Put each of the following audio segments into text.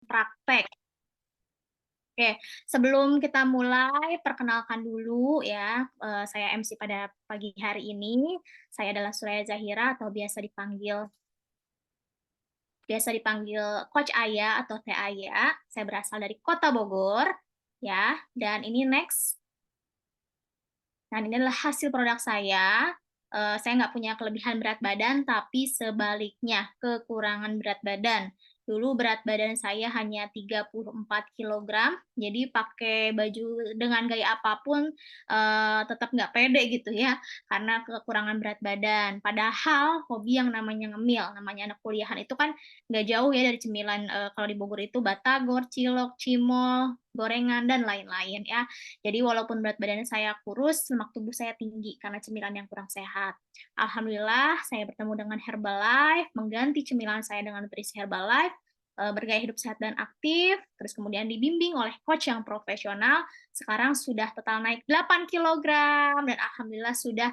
Praktek. Oke, sebelum kita mulai, perkenalkan dulu ya, saya MC pada pagi hari ini. Saya adalah Suraya Zahira atau biasa dipanggil Coach Aya atau Teh Aya. Saya berasal dari Kota Bogor, ya. Dan ini next. Dan ini adalah hasil produk saya. Saya nggak punya kelebihan berat badan, tapi sebaliknya kekurangan berat badan. Dulu berat badan saya hanya 34 kilogram, jadi pakai baju dengan gaya apapun tetap nggak pede gitu ya, karena kekurangan berat badan. Padahal hobi yang namanya ngemil, namanya anak kuliahan itu kan nggak jauh ya dari cemilan, kalau di Bogor itu batagor, cilok, cimol, gorengan, dan lain-lain ya. Jadi walaupun berat badan saya kurus, lemak tubuh saya tinggi karena cemilan yang kurang sehat. Alhamdulillah, saya bertemu dengan Herbalife, mengganti cemilan saya dengan nutrisi Herbalife, bergaya hidup sehat dan aktif, terus kemudian dibimbing oleh coach yang profesional, sekarang sudah total naik 8 kilogram, dan Alhamdulillah sudah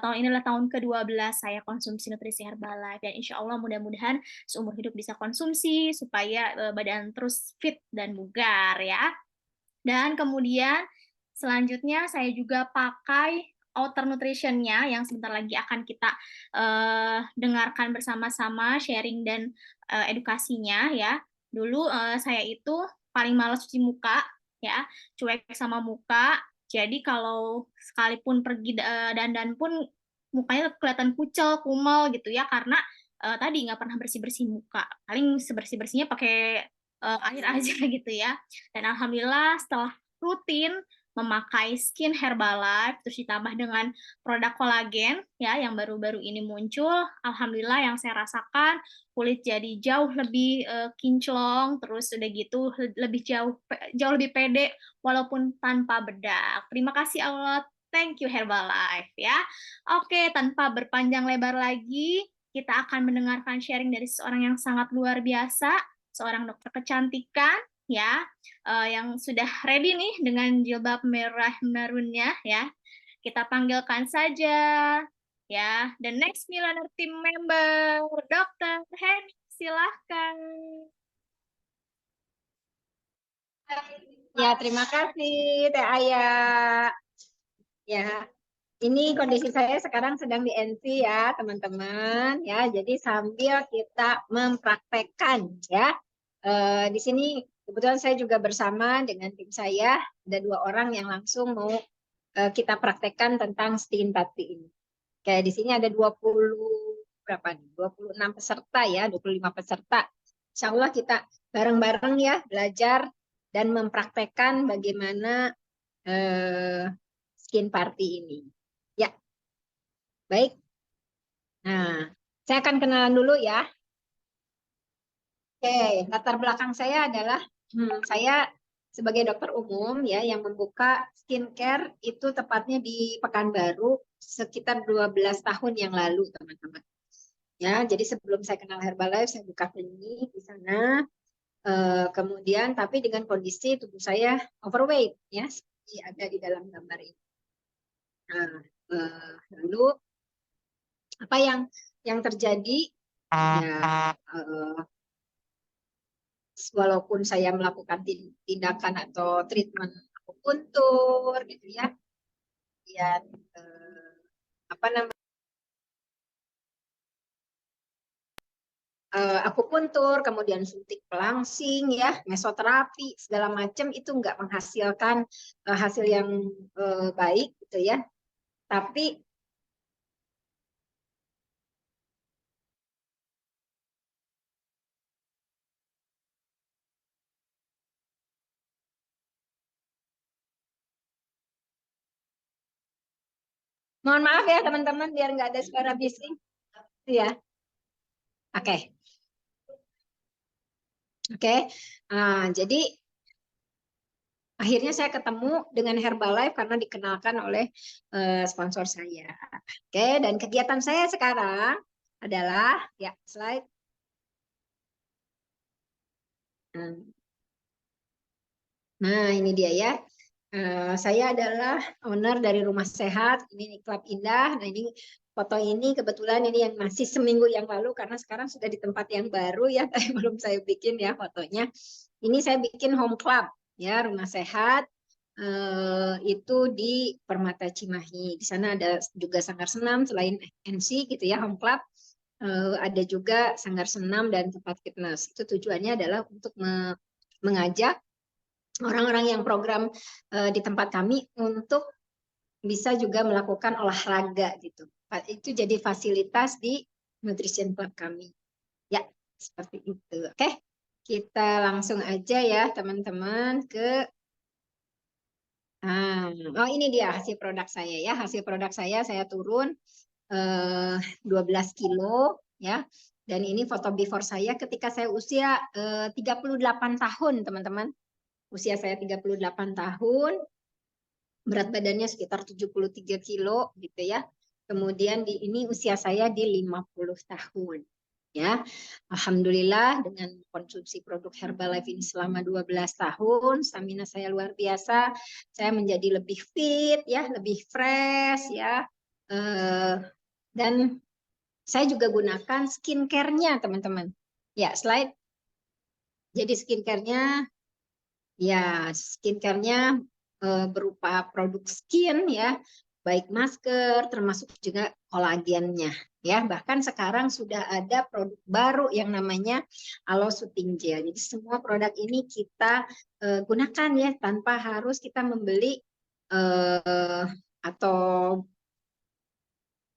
tahun ini adalah tahun ke-12 saya konsumsi nutrisi Herbalife, dan insya Allah mudah-mudahan seumur hidup bisa konsumsi, supaya badan terus fit dan bugar ya. Dan kemudian selanjutnya saya juga pakai Outer Nutrition-nya yang sebentar lagi akan kita dengarkan bersama-sama sharing dan edukasinya ya. Dulu saya itu paling malas cuci muka ya, cuek sama muka. Jadi kalau sekalipun pergi dandan pun mukanya tetap kelihatan kucel, kumel gitu ya, karena tadi nggak pernah bersih-bersih muka. Paling sebersih-bersihnya pakai air aja gitu ya. Dan alhamdulillah setelah rutin memakai skin Herbalife terus ditambah dengan produk kolagen ya yang baru-baru ini muncul, alhamdulillah yang saya rasakan kulit jadi jauh lebih kinclong, terus udah gitu lebih jauh lebih pede walaupun tanpa bedak. Terima kasih Allah. Thank you Herbalife ya. Oke, tanpa berpanjang lebar lagi, kita akan mendengarkan sharing dari seorang yang sangat luar biasa, seorang dokter kecantikan ya, yang sudah ready nih dengan jilbab merah merunnya ya. Kita panggilkan saja ya, the next Millionaire Team member, Dr. Henny, silahkan. Ya, terima kasih Teh Aya. Ya, ini kondisi saya sekarang sedang di NC ya, teman-teman. Ya, jadi sambil kita mempraktekkan ya. Di sini kebetulan saya juga bersama dengan tim saya, ada dua orang yang langsung mau kita praktekkan tentang STIN Party ini. Kayak di sini ada 20 berapa nih? 26 peserta ya, 25 peserta. Insya Allah kita bareng-bareng ya belajar dan mempraktekkan bagaimana eh, skin party ini. Ya, baik. Nah, saya akan kenalan dulu ya. Oke, latar belakang saya adalah saya sebagai dokter umum ya yang membuka skincare itu tepatnya di Pekanbaru sekitar 12 tahun yang lalu, teman-teman. Ya, jadi sebelum saya kenal Herbalife, saya buka klinik di sana. Kemudian, tapi dengan kondisi tubuh saya overweight, ya, seperti ada di dalam gambar ini. Nah, lalu apa yang terjadi? Ya, walaupun saya melakukan tindakan atau treatment akupuntur, gitu ya, kemudian apa namanya? Akupuntur, kemudian suntik pelangsing, ya, mesoterapi, segala macam itu nggak menghasilkan hasil yang baik, gitu ya. Tapi mohon maaf ya teman-teman, biar nggak ada suara bising, ya. Oke, oke. Jadi akhirnya saya ketemu dengan Herbalife karena dikenalkan oleh sponsor saya. Oke, dan kegiatan saya sekarang adalah ya slide. Nah, ini dia ya. Saya adalah owner dari Rumah Sehat. Ini Klub Indah. Nah, ini foto ini kebetulan ini yang masih seminggu yang lalu karena sekarang sudah di tempat yang baru ya, tapi belum saya bikin ya fotonya. Ini saya bikin home club ya, rumah sehat itu di Permata Cimahi. Di sana ada juga sanggar senam selain NC gitu ya, home club. Ada juga sanggar senam dan tempat fitness. Itu tujuannya adalah untuk mengajak orang-orang yang program di tempat kami untuk bisa juga melakukan olahraga gitu. Itu jadi fasilitas di nutrition club kami. Ya, seperti itu. Oke, kita langsung aja ya teman-teman ke oh ini dia hasil produk saya ya. Hasil produk saya turun 12 kilo ya. Dan ini foto before saya ketika saya usia 38 tahun, teman-teman. Usia saya 38 tahun, berat badannya sekitar 73 kilo gitu ya. Kemudian ini usia saya di 50 tahun. Ya, alhamdulillah dengan konsumsi produk Herbalife ini selama 12 tahun, stamina saya luar biasa. Saya menjadi lebih fit ya, lebih fresh ya. Dan saya juga gunakan skincare-nya, teman-teman. Ya, slide. Jadi skincare-nya berupa produk skin ya, baik masker termasuk juga kolagennya ya. Bahkan sekarang sudah ada produk baru yang namanya Aloe Soothing Gel. Jadi semua produk ini kita gunakan ya tanpa harus kita membeli atau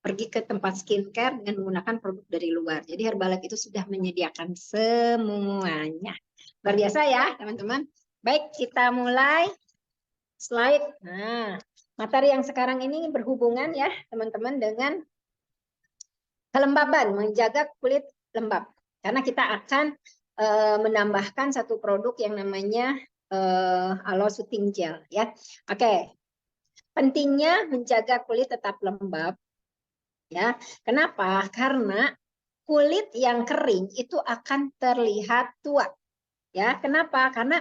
pergi ke tempat skincare dengan menggunakan produk dari luar. Jadi Herbalife itu sudah menyediakan semuanya. Luar biasa ya teman-teman. Baik, kita mulai slide. Nah, materi yang sekarang ini berhubungan ya teman-teman dengan kelembaban, menjaga kulit lembab. Karena kita akan menambahkan satu produk yang namanya Aloe Soothing Gel ya. Oke. Pentingnya menjaga kulit tetap lembab. Ya, kenapa? Karena kulit yang kering itu akan terlihat tua. Ya, kenapa? Karena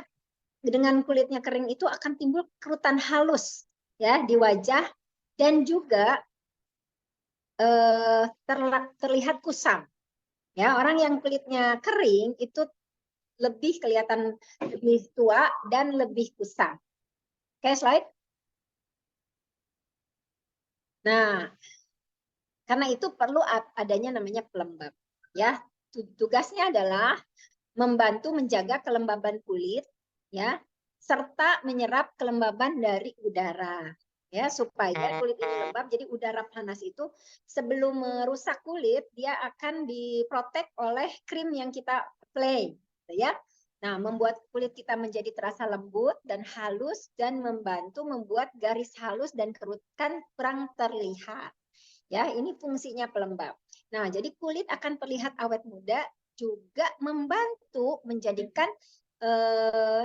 dengan kulitnya kering itu akan timbul kerutan halus ya di wajah dan juga terlihat kusam. Ya, orang yang kulitnya kering itu lebih kelihatan lebih tua dan lebih kusam. Oke, slide. Nah, karena itu perlu adanya namanya pelembab. Ya, tugasnya adalah membantu menjaga kelembaban kulit, ya, serta menyerap kelembaban dari udara, ya, supaya kulit ini lembab. Jadi udara panas itu sebelum merusak kulit, dia akan diprotek oleh krim yang kita apply, ya. Nah, membuat kulit kita menjadi terasa lembut dan halus dan membantu membuat garis halus dan kerutan kurang terlihat. Ya, ini fungsinya pelembab. Nah, jadi kulit akan terlihat awet muda, juga membantu menjadikan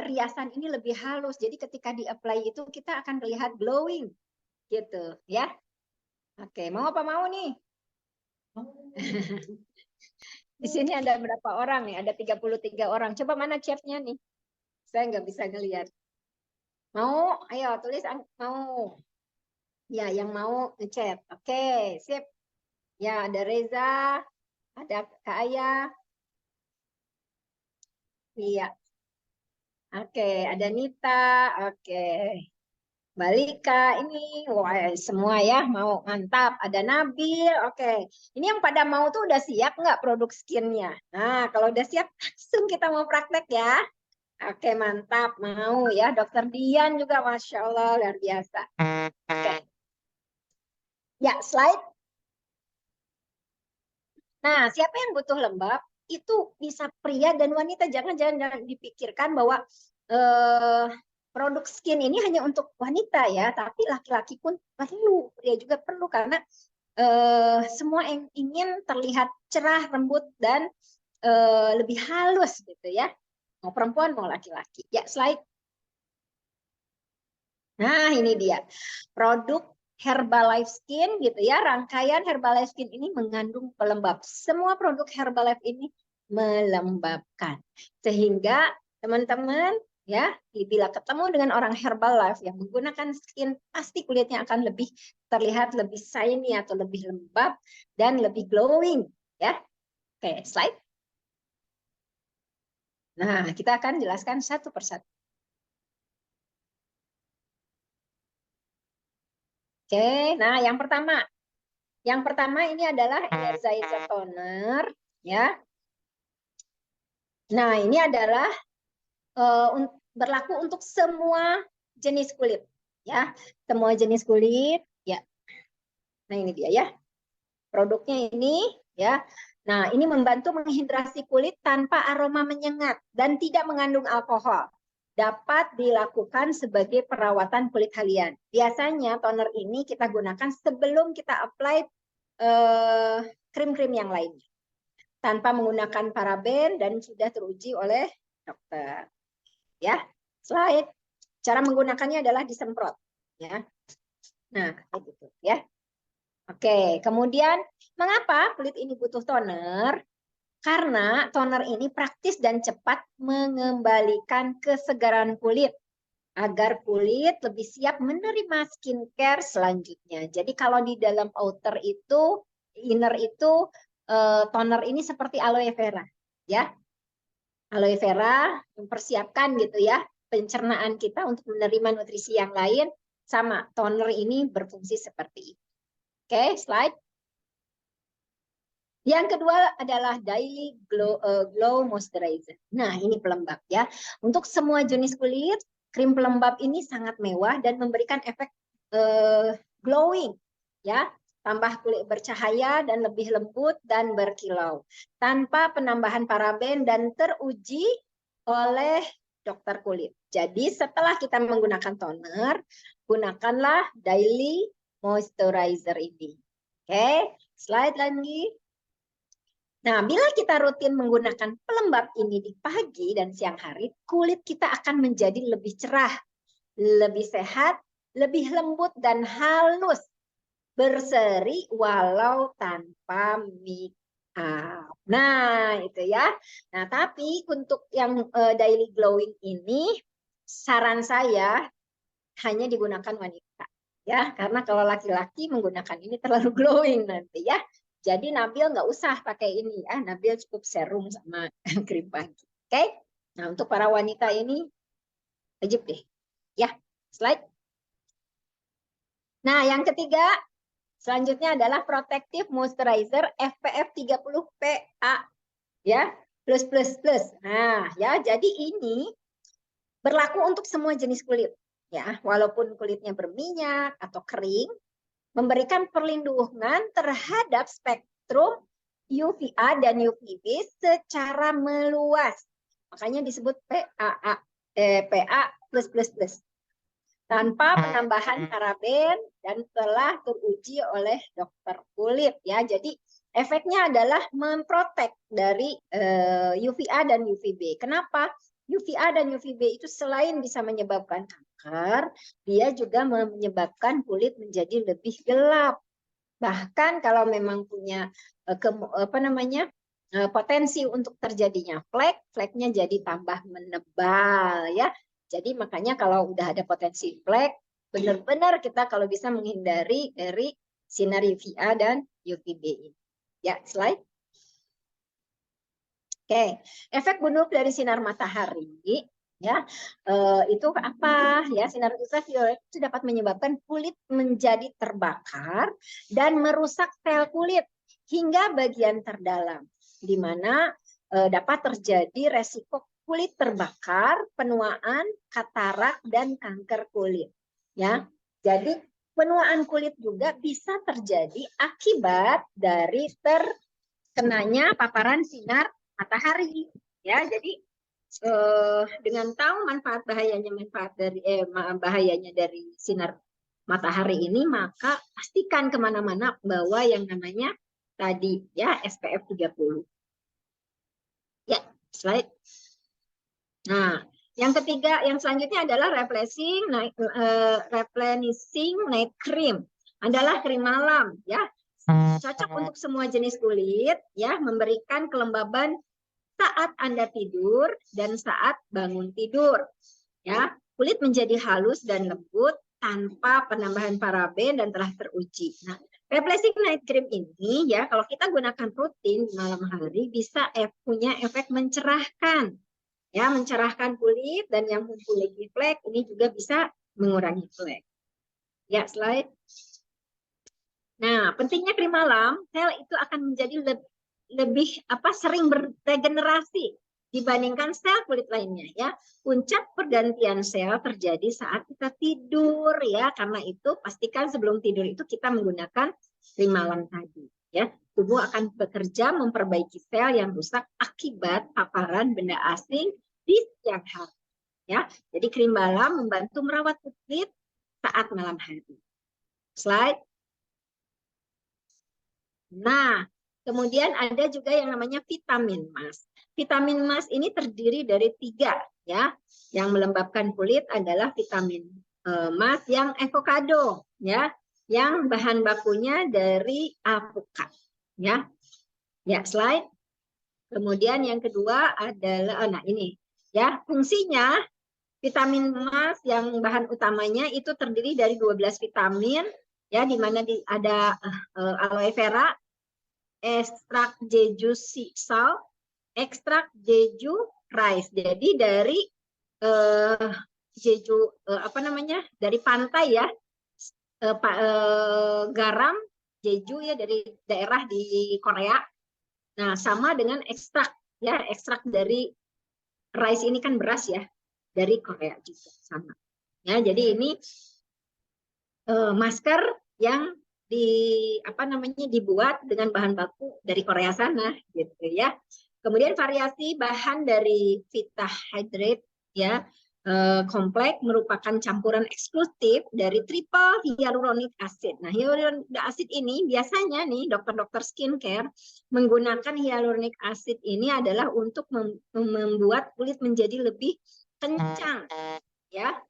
riasan ini lebih halus. Jadi ketika di-apply itu kita akan terlihat glowing gitu, ya. Oke, mau apa mau nih? Di sini ada berapa orang nih? Ada 33 orang. Coba mana chatnya nih? Saya nggak bisa ngelihat. Mau? Ayo tulis mau. Ya, yang mau ngechat. Oke, sip. Ya, ada Reza, ada Kak Aya. Iya. Oke, ada Nita. Oke. Balika ini, wah semua ya mau mantap. Ada Nabil, oke. Ini yang pada mau tuh udah siap nggak produk skinnya? Nah, kalau udah siap langsung kita mau praktek ya. Oke, mantap mau ya. Dokter Dian juga, masya Allah luar biasa. Oke, ya slide. Nah, siapa yang butuh lembab? Itu bisa pria dan wanita. Jangan dipikirkan bahwa produk skin ini hanya untuk wanita ya, tapi laki-laki pun perlu, pria juga perlu karena semua yang ingin terlihat cerah, lembut dan lebih halus gitu ya. Mau perempuan mau laki-laki. Ya, slide. Nah, ini dia. Produk Herbalife Skin gitu ya. Rangkaian Herbalife Skin ini mengandung pelembab. Semua produk Herbalife ini melembabkan. Sehingga teman-teman ya. Bila ketemu dengan orang Herbalife yang menggunakan skin, pasti kulitnya akan lebih terlihat lebih shiny atau lebih lembab dan lebih glowing, ya. Oke, slide. Nah, kita akan jelaskan satu persatu. Oke, nah yang pertama ini adalah Energizer Toner, ya. Nah, ini adalah berlaku untuk semua jenis kulit, ya. Semua jenis kulit, ya. Nah, ini dia ya. Produknya ini, ya. Nah, ini membantu menghidrasi kulit tanpa aroma menyengat dan tidak mengandung alkohol. Dapat dilakukan sebagai perawatan kulit harian. Biasanya toner ini kita gunakan sebelum kita apply krim-krim yang lainnya, tanpa menggunakan paraben dan sudah teruji oleh dokter. Ya, slide. Cara menggunakannya adalah disemprot. Ya, nah gitu ya. Oke, kemudian mengapa kulit ini butuh toner? Karena toner ini praktis dan cepat mengembalikan kesegaran kulit agar kulit lebih siap menerima skincare selanjutnya. Jadi kalau di dalam outer itu, inner itu, toner ini seperti aloe vera, ya. Aloe vera mempersiapkan gitu ya pencernaan kita untuk menerima nutrisi yang lain. Sama, toner ini berfungsi seperti itu. Oke, slide. Yang kedua adalah Daily Glow Moisturizer. Nah, ini pelembab ya. Untuk semua jenis kulit, krim pelembab ini sangat mewah dan memberikan efek glowing, ya. Tambah kulit bercahaya dan lebih lembut dan berkilau. Tanpa penambahan paraben dan teruji oleh dokter kulit. Jadi setelah kita menggunakan toner, gunakanlah Daily Moisturizer ini. Oke, slide lagi. Nah, bila kita rutin menggunakan pelembab ini di pagi dan siang hari, kulit kita akan menjadi lebih cerah, lebih sehat, lebih lembut dan halus, berseri walau tanpa make up. Nah, itu ya. Nah, tapi untuk yang daily glowing ini, saran saya hanya digunakan wanita. Ya, karena kalau laki-laki menggunakan ini terlalu glowing nanti ya. Jadi Nabil nggak usah pakai ini ya, Nabil cukup serum sama krim pagi. Oke? Nah, untuk para wanita ini wajib deh. Ya, slide. Nah, yang ketiga selanjutnya adalah Protective Moisturizer SPF 30 PA ya, plus plus plus. Nah, ya, jadi ini berlaku untuk semua jenis kulit ya, walaupun kulitnya berminyak atau kering, memberikan perlindungan terhadap spektrum UVA dan UVB secara meluas. Makanya disebut PA plus plus plus. Tanpa penambahan paraben dan telah teruji oleh dokter kulit ya. Jadi efeknya adalah memprotek dari UVA dan UVB. Kenapa? UVA dan UVB itu selain bisa menyebabkan kanker, dia juga menyebabkan kulit menjadi lebih gelap. Bahkan kalau memang punya potensi untuk terjadinya flek-fleknya jadi tambah menebal ya. Jadi makanya kalau udah ada potensi flek, benar-benar kita kalau bisa menghindari dari sinar UVA dan UVB ini. Ya, slide. Oke, efek buruk dari sinar matahari ya itu apa ya, sinar ultraviolet itu dapat menyebabkan kulit menjadi terbakar dan merusak sel kulit hingga bagian terdalam, di mana dapat terjadi resiko kulit terbakar, penuaan, katarak dan kanker kulit ya. Jadi penuaan kulit juga bisa terjadi akibat dari terkenanya paparan sinar matahari ya. Jadi dengan tahu bahayanya dari sinar matahari ini, maka pastikan kemana-mana bawa yang namanya tadi ya SPF 30. Ya, slide. Nah, yang ketiga, yang selanjutnya adalah replenishing night cream, adalah krim malam ya. Cocok untuk semua jenis kulit ya, memberikan kelembaban saat Anda tidur dan saat bangun tidur. Ya, kulit menjadi halus dan lembut tanpa penambahan paraben dan telah teruji. Nah, Replacing Night Cream ini ya kalau kita gunakan rutin di malam hari bisa punya efek mencerahkan. Ya, mencerahkan kulit dan yang memiliki flek ini juga bisa mengurangi flek. Ya, slide. Nah, pentingnya krim malam, sel itu akan menjadi lebih sering beregenerasi dibandingkan sel kulit lainnya ya. Puncak pergantian sel terjadi saat kita tidur ya. Karena itu pastikan sebelum tidur itu kita menggunakan krim malam tadi ya. Tubuh akan bekerja memperbaiki sel yang rusak akibat paparan benda asing di siang hari ya. Jadi krim malam membantu merawat kulit saat malam hari. Slide. Nah, kemudian ada juga yang namanya vitamin emas. Vitamin emas ini terdiri dari 3 ya. Yang melembabkan kulit adalah vitamin emas yang avocado ya, yang bahan bakunya dari alpukat ya. Ya, slide. Kemudian yang kedua adalah nah ini ya, fungsinya vitamin emas yang bahan utamanya itu terdiri dari 12 vitamin ya, di mana ada aloe vera, ekstrak jeju sea salt, ekstrak jeju rice. Jadi dari jeju dari pantai ya, garam jeju ya dari daerah di Korea. Nah, sama dengan ekstrak ya, ekstrak dari rice ini kan beras ya, dari Korea juga sama. Ya, jadi ini masker yang dibuat dengan bahan baku dari Korea sana gitu ya. Kemudian variasi bahan dari Vitahydrate ya, kompleks merupakan campuran eksklusif dari triple hyaluronic acid. Nah, hyaluronic acid ini biasanya nih dokter-dokter skincare menggunakan hyaluronic acid ini adalah untuk membuat kulit menjadi lebih kencang ya,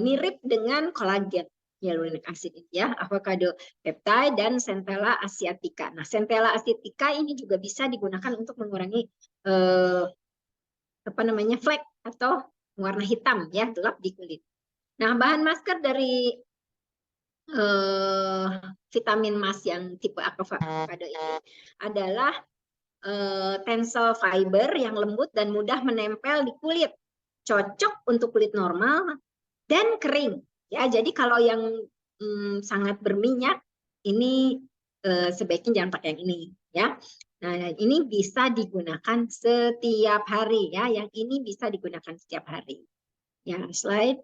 mirip dengan kolagen. Hyaluronic acid ini ya, avocado peptide dan centella asiatica. Nah, centella asiatica ini juga bisa digunakan untuk mengurangi flek atau warna hitam ya, gelap di kulit. Nah, bahan masker dari vitamin emas yang tipe avocado ini adalah tensile fiber yang lembut dan mudah menempel di kulit. Cocok untuk kulit normal dan kering. Ya, jadi kalau yang sangat berminyak ini sebaiknya jangan pakai yang ini ya. Nah, ini bisa digunakan setiap hari ya. Yang ini bisa digunakan setiap hari. Ya, slide.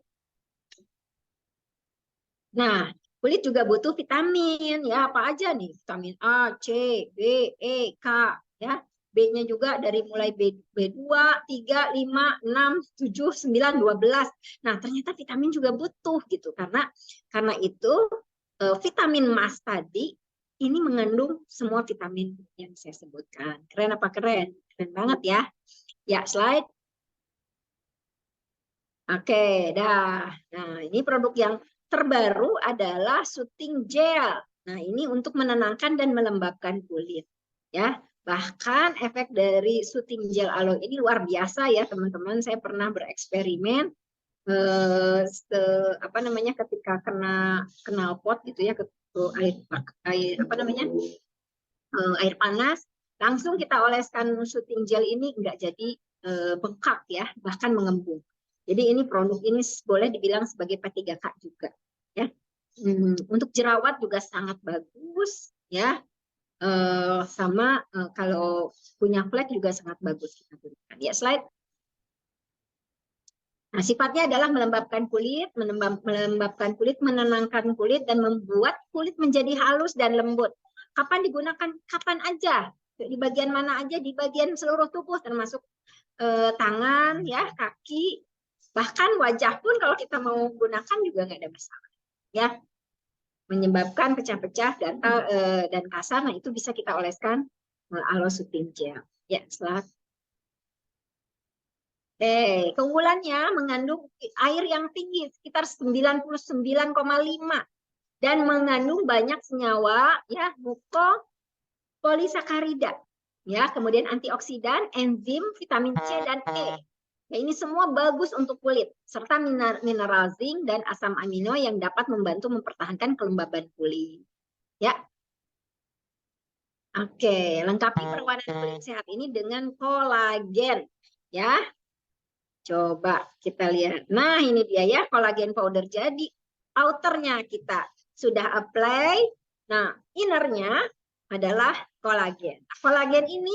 Nah, kulit juga butuh vitamin ya, apa aja nih? Vitamin A, C, B, E, K ya. B-nya juga dari mulai B2, 3, 5, 6, 7, 9, 12. Nah, ternyata vitamin juga butuh gitu karena itu vitamin emas tadi ini mengandung semua vitamin yang saya sebutkan. Keren apa keren? Keren banget ya. Ya, slide. Oke, dah. Nah, ini produk yang terbaru adalah Soothing Gel. Nah, ini untuk menenangkan dan melembabkan kulit. Ya, bahkan efek dari Soothing Gel Aloe ini luar biasa ya, teman-teman. Saya pernah bereksperimen ketika kena knalpot gitu ya, ke air panas, langsung kita oleskan Soothing Gel ini nggak jadi bengkak ya, bahkan mengembung. Jadi ini produk ini boleh dibilang sebagai P3K juga ya. Untuk jerawat juga sangat bagus ya. Kalau punya flek juga sangat bagus kita gunakan. Ya, slide. Nah, sifatnya adalah melembabkan kulit, menenangkan kulit, dan membuat kulit menjadi halus dan lembut. Kapan digunakan? Kapan aja. Di bagian mana aja, di bagian seluruh tubuh, termasuk tangan, ya, kaki, bahkan wajah pun kalau kita mau gunakan juga nggak ada masalah. Ya, menyebabkan pecah-pecah dan kasar, nah itu bisa kita oleskan Aloe Soothing Gel. Ya, setelah keunggulannya mengandung air yang tinggi sekitar 99,5 dan mengandung banyak senyawa ya mukopolisakarida ya, kemudian antioksidan, enzim, vitamin C dan E. Ya, ini semua bagus untuk kulit, serta mineral zinc dan asam amino yang dapat membantu mempertahankan kelembaban kulit. Ya, oke, lengkapi perwarnaan kulit sehat ini dengan kolagen. Ya, coba kita lihat. Nah, ini dia ya, kolagen powder jadi. Outernya kita sudah apply. Nah, innernya adalah kolagen. Kolagen ini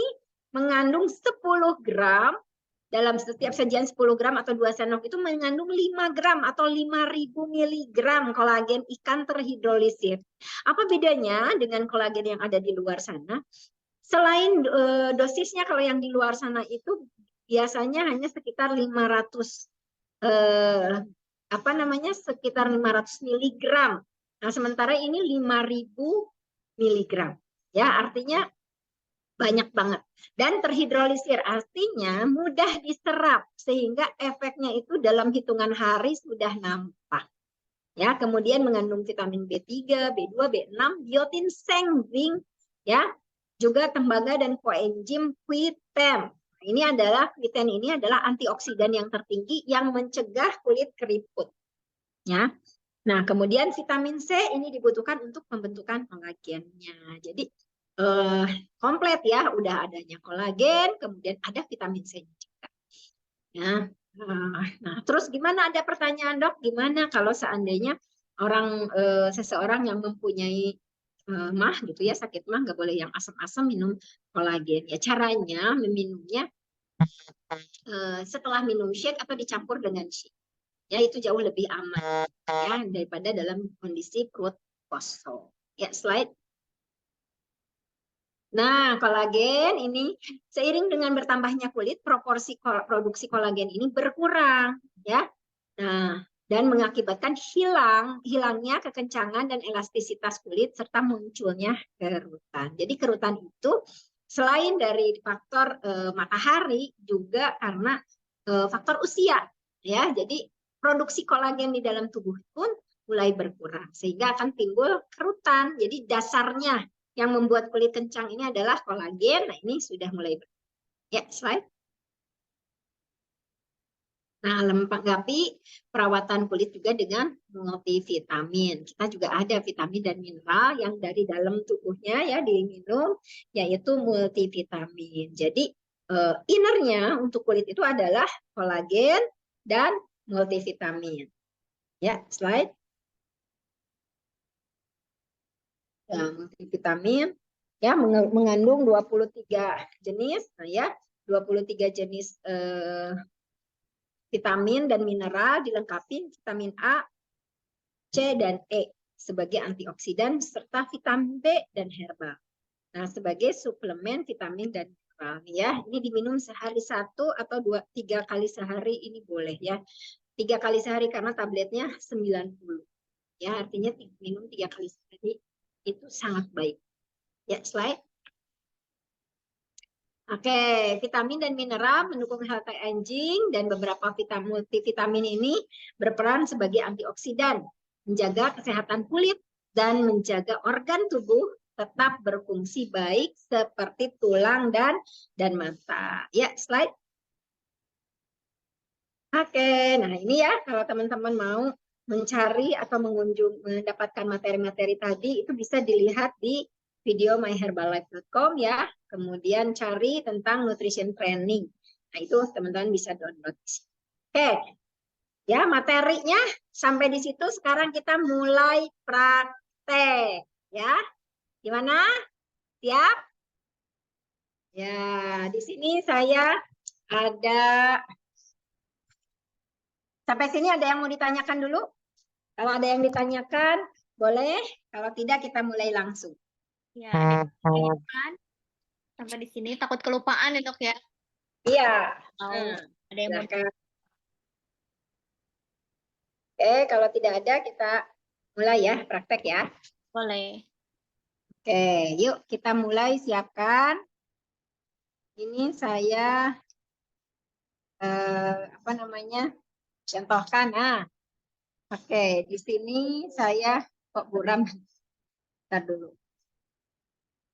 mengandung 10 gram. Dalam setiap sajian 10 gram atau 2 sendok itu mengandung 5 gram atau 5.000 miligram kolagen ikan terhidrolisit. Apa bedanya dengan kolagen yang ada di luar sana? Selain dosisnya, kalau yang di luar sana itu biasanya hanya sekitar 500 sekitar 500 miligram. Nah, sementara ini 5.000 miligram. Ya, artinya banyak banget. Dan terhidrolisir, artinya mudah diserap sehingga efeknya itu dalam hitungan hari sudah nampak. Ya, kemudian mengandung vitamin B3, B2, B6, biotin, seng, zinc, ya, juga tembaga dan koenzim Q10. Ini adalah Q10 ini adalah antioksidan yang tertinggi yang mencegah kulit keriput. Ya. Nah, kemudian vitamin C ini dibutuhkan untuk pembentukan kolagennya. Jadi komplit ya, udah adanya kolagen, kemudian ada vitamin C juga. Ya. Nah, terus gimana, ada pertanyaan, Dok, gimana kalau seandainya seseorang yang mempunyai mah gitu ya, sakit mah, nggak boleh yang asam-asam, minum kolagen. Ya, caranya meminumnya setelah minum shake atau dicampur dengan shake. Ya, itu jauh lebih aman ya daripada dalam kondisi perut kosong. Ya, slide. Nah, kolagen ini seiring dengan bertambahnya kulit, proporsi produksi kolagen ini berkurang, ya. Nah, dan mengakibatkan hilangnya kekencangan dan elastisitas kulit serta munculnya kerutan. Jadi kerutan itu selain dari faktor matahari juga karena faktor usia, ya. Jadi produksi kolagen di dalam tubuh pun mulai berkurang sehingga akan timbul kerutan. Jadi dasarnya yang membuat kulit kencang ini adalah kolagen. Nah, ini sudah mulai ya, slide. Nah, lengkapi perawatan kulit juga dengan multivitamin. Kita juga ada vitamin dan mineral yang dari dalam tubuhnya ya diminum, yaitu multivitamin. Jadi innernya untuk kulit itu adalah kolagen dan multivitamin. Ya, slide. Ya, multivitamin ya mengandung 23 jenis, nah ya 23 jenis vitamin dan mineral, dilengkapi vitamin A, C dan E sebagai antioksidan serta vitamin B dan herbal. Nah, sebagai suplemen vitamin dan mineral ya, ini diminum sehari 1 atau 3 kali sehari ini boleh ya. 3 kali sehari karena tabletnya 90. Ya, artinya minum 3 kali sehari itu sangat baik. Ya, slide. Oke, vitamin dan mineral mendukung healthy aging dan beberapa multivitamin ini berperan sebagai antioksidan, menjaga kesehatan kulit dan menjaga organ tubuh tetap berfungsi baik seperti tulang dan mata. Ya, slide. Oke, nah ini ya kalau teman-teman mau mencari atau mendapatkan materi-materi tadi itu bisa dilihat di video myherbalife.com ya. Kemudian cari tentang nutrition training. Nah, itu teman-teman bisa download. Oke. Ya, materinya sampai di situ. Sekarang kita mulai praktek ya. Gimana? Siap? Ya, di sini saya ada sampai sini ada yang mau ditanyakan dulu? Kalau ada yang ditanyakan, boleh. Kalau tidak, kita mulai langsung. Ya, ada yang ditanyakan sampai di sini, takut kelupaan ya, Dok ya? Iya. Ada yang mau Oke, kalau tidak ada, kita mulai ya, praktek ya. boleh. Oke, yuk kita mulai siapkan. Ini saya contohkan. Nah, oke, di sini saya kok buram. Bentar dulu.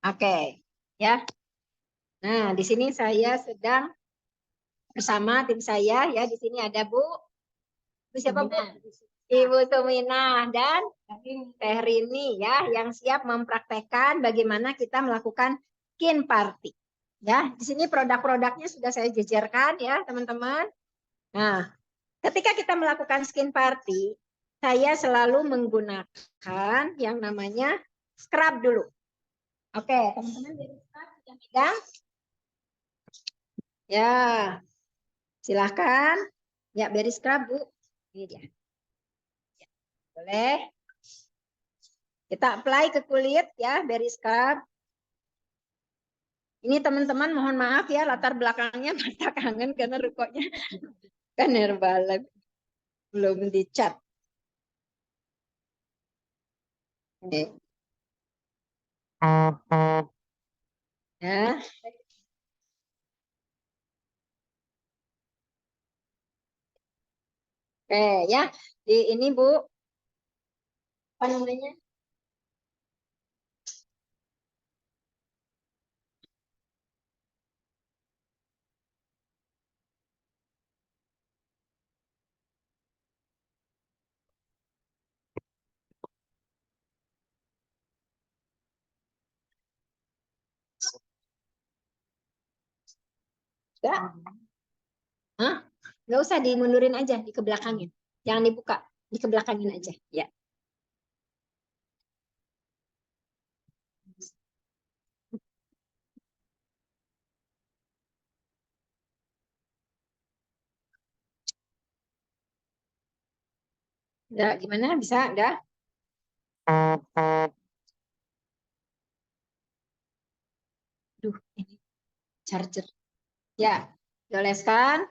Oke, ya. Nah, di sini saya sedang bersama tim saya ya. Di sini ada Bu siapa Bu? Ibu Sumina dan Teh Rini ya yang siap mempraktekkan bagaimana kita melakukan skin party. Ya, di sini produk-produknya sudah saya jejerkan ya, teman-teman. Nah, ketika kita melakukan skin party, saya selalu menggunakan yang namanya scrub dulu. Oke, teman-teman jadi scrub sudah pegang? Ya, silahkan. Ya, beri scrub, Bu. Ini dia. Ya, boleh. Kita apply ke kulit ya, beri scrub. Ini teman-teman mohon maaf ya, latar belakangnya mata kangen karena rukuknya kan Herbalife belum dicat. Oke. Ya. Oke ya, di ini Bu, apa namanya? Enggak? Hah? Nggak usah dimundurin aja, di kebelakangin. Jangan dibuka, di kebelakangin aja. Ya. Udah, gimana? Bisa? Udah? Duh, ini charger. Ya, dioleskan.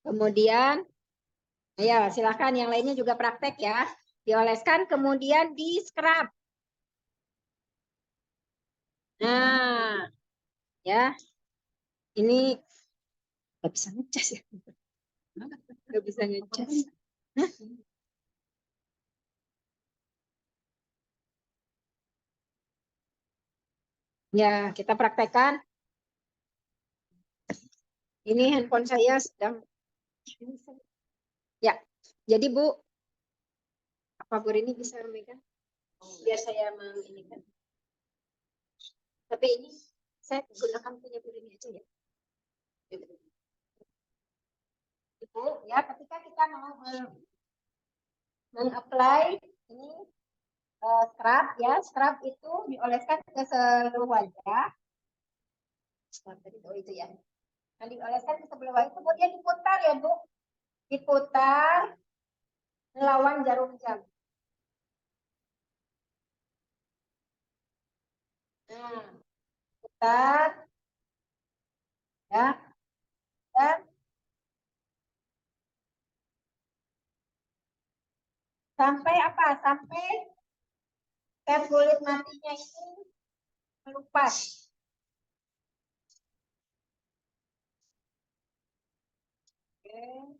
Kemudian, ya silakan yang lainnya juga praktek ya. Dioleskan, kemudian di scrub. Nah, ya, ini nggak bisa ngecas ya. Nggak bisa ngecas. Hah? Ya, kita praktekkan. Ini handphone saya sedang. Ya, jadi Bu, apa Bu ini bisa memegang? Biar saya menginikan. Tapi ini saya gunakan punya Bu ini aja ya. Ibu, ya ketika kita mau meng-apply ini scrub ya, scrub itu dioleskan ke seluruh wajah. Tadi itu ya. Nah, dioleskan ke sebelah wajah, kemudian diputar ya Bu, diputar melawan jarum jam. Nah, putar ya, dan sampai apa? Sampai tes kulit matinya ini melupas. Oke.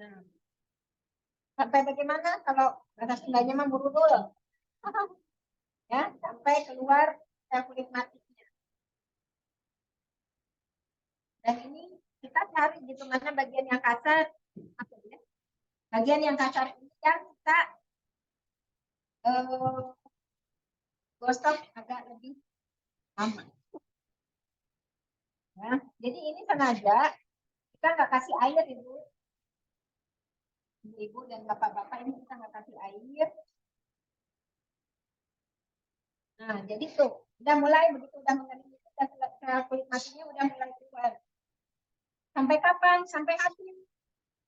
Nah, sampai bagaimana kalau bahasa Sundanya mah burudul? Ya, sampai keluar sel kulit matinya. Dan ini kita cari gitu mana bagian yang kasar, apa ya? Bagian yang kasar ini yang kita gosok agak lebih lama. Ya. Jadi ini sengaja kita nggak kasih air ibu, ibu dan bapak-bapak ini kita nggak kasih air. Nah, jadi tuh udah mulai begitu udah mengering itu kulit matinya udah mulai keluar. Sampai kapan? Sampai habis.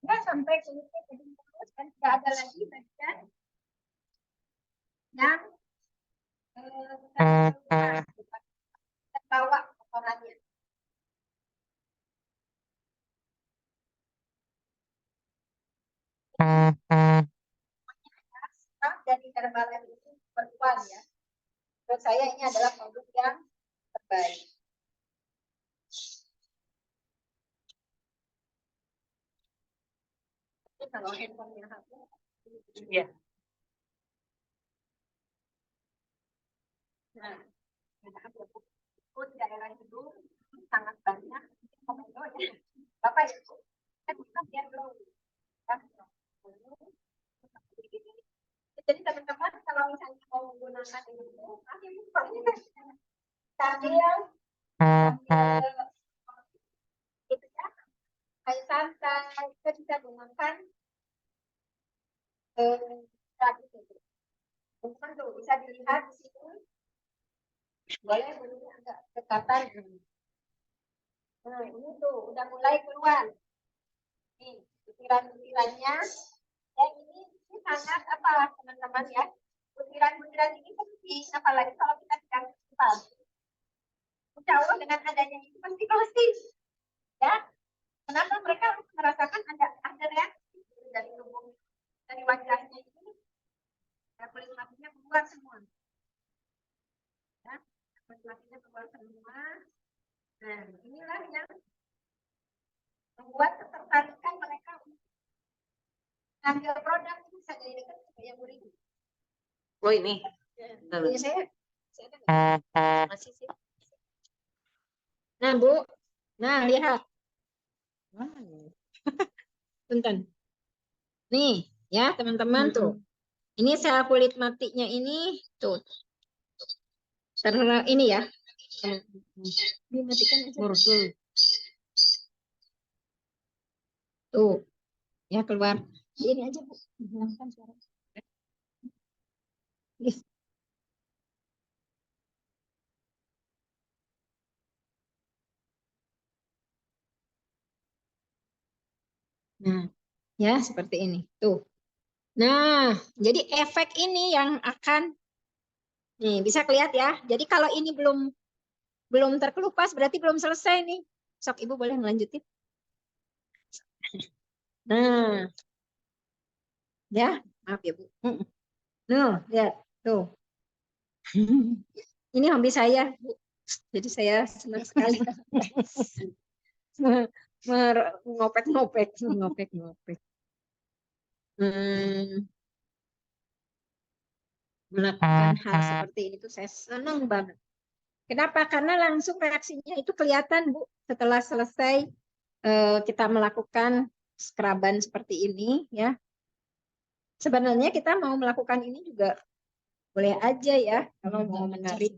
Enggak sampai kulitnya jadi terus dan tidak ada lagi bagian yang terbawa kotorannya. Dari Herbalife itu berkuat ya. Menurut saya ini adalah produk yang terbaik. Kalau handphonenya hapus. Iya. Nah, di daerah itu sangat banyak komodo ya. Bapak Ibu, kan kita biar glow. Jadi teman-teman kalau misalnya mau menggunakan itu, sambil gitu ya, kayak santai, kita bisa gunakan tadi itu. Teman tuh bisa dilihat di sini. Boleh bunyinya agak dekatan. Nah, ini tuh udah mulai keluar. Nih, butiran-butirannya. Dan ini sangat apa teman-teman ya? Butiran-butiran ini penting, apalagi kalau kita sedang cepat. Insya Allah dengan adanya itu pasti closing. Ya, kenapa mereka merasakan ada reaksi dari tubuh, dari wajahnya ini, kulit matinya keluar semua. Ya, kulit matinya keluar semua. Nah, inilah yang membuat ketertarikan mereka ambil produk itu bisa jadi dekat supaya murid. Oh ini. Ya, saya masih sih. Nah, Bu. Nah, lihat. Punten. Nih, ya, teman-teman tuh. Ini sel kulit matinya ini tuh. Ini ya. Dimatikan aja. Tuh. Ya, keluar. Ini aja, Bu. Hilangkan suara. Yes. Nah, ya seperti ini. Tuh. Nah, jadi efek ini yang akan nih bisa kelihatan ya. Jadi kalau ini belum terkelupas berarti belum selesai nih. Sok Ibu boleh melanjutin. Nah, ya, maaf ya Bu. Nuh, lihat tuh. Ini hobi saya, Bu. Jadi saya senang sekali ngopek-ngopek. Melakukan hal seperti ini tuh saya senang banget. Kenapa? Karena langsung reaksinya itu kelihatan, Bu. Setelah selesai kita melakukan skraban seperti ini, ya. Sebenarnya kita mau melakukan ini juga boleh aja ya, kalau mau menarik.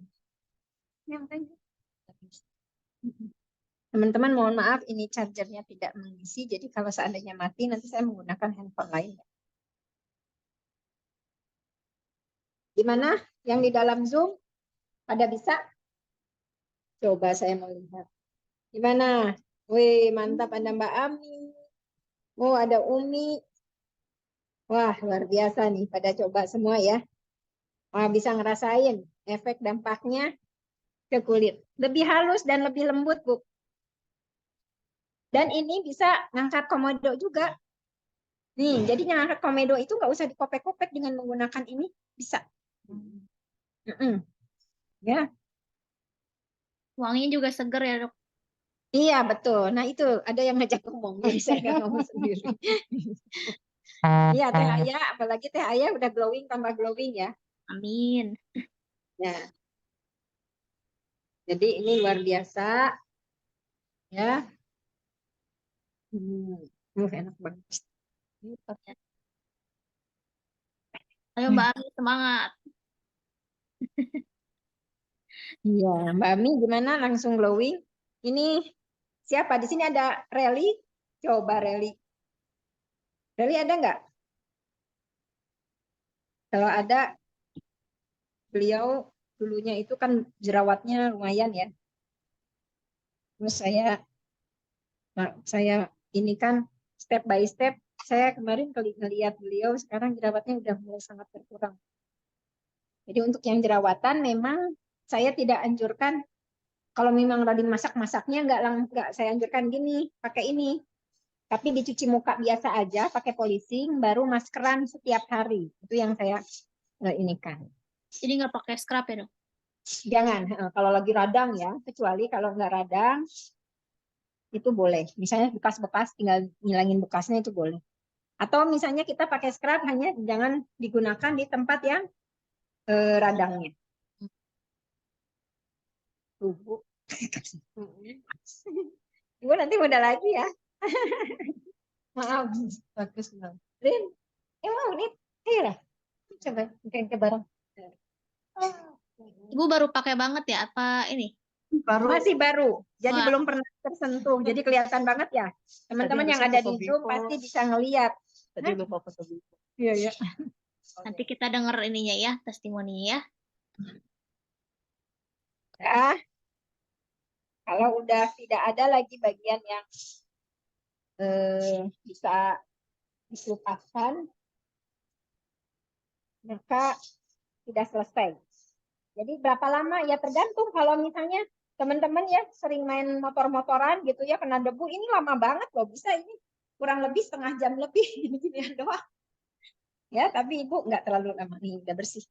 Teman-teman mohon maaf, ini chargernya tidak mengisi, jadi kalau seandainya mati, nanti saya menggunakan handphone lain. Gimana? Yang di dalam Zoom? Pada bisa? Coba saya mau lihat. Gimana? Wih, mantap Anda Mbak Ami. Oh, ada Umi. Wah, luar biasa nih. Pada coba semua ya. Wah, bisa ngerasain efek dampaknya ke kulit. Lebih halus dan lebih lembut, Bu. Dan ini bisa ngangkat komodo juga. Nih, jadi ngangkat komodo itu nggak usah dikopek-kopek dengan menggunakan ini. Bisa. Ya. Wanginya juga seger ya, Dok. Iya, betul. Nah, itu ada yang ngajak ngomong. Jadi saya nggak ngomong sendiri. Iya, Teh Aya. Apalagi Teh Aya udah glowing, tambah glowing ya. Amin. Ya. Jadi ini luar biasa. Ya. Enak banget. Ayo Mbak Ami, semangat. Iya, Mbak Ami gimana langsung glowing? Ini siapa? Di sini ada Reli. Coba Reli. Reli ada nggak? Kalau ada, beliau dulunya itu kan jerawatnya lumayan ya. Terus saya ini kan step by step. Saya kemarin ngelihat beliau sekarang jerawatnya udah mulai sangat berkurang. Jadi untuk yang jerawatan memang saya tidak anjurkan. Kalau memang lagi masak-masaknya nggak saya anjurkan gini, pakai ini. Tapi dicuci muka biasa aja, pakai polishing, baru maskeran setiap hari. Itu yang saya ini kan. Jadi nggak pakai scrub ya, Dok? Jangan, kalau lagi radang ya, kecuali kalau nggak radang, itu boleh. Misalnya bekas-bekas, tinggal ngilangin bekasnya itu boleh. Atau misalnya kita pakai scrub, hanya jangan digunakan di tempat yang radangnya. Ibu. Ibu nanti muda lagi ya. Maaf. Bagus loh. Rin, mau nih? Ayo lah. Coba mungkin ke bareng. Ibu baru pakai banget ya? Apa ini? Masih baru, jadi Wah. belum pernah tersentuh. Jadi kelihatan banget ya. Teman-teman yang ada di Zoom pasti bisa ngelihat. Tadi lupa foto Biko. Iya, iya. Nanti kita denger ininya ya, testimoninya ya. Ya, kalau udah tidak ada lagi bagian yang bisa dilupakan, maka sudah selesai. Jadi berapa lama? Ya tergantung. Kalau misalnya teman-teman ya sering main motor-motoran gitu ya, kena debu, ini lama banget loh. Bisa ini kurang lebih setengah jam lebih gini-ginian doang. Ya, tapi Ibu nggak terlalu lama nih, udah bersih.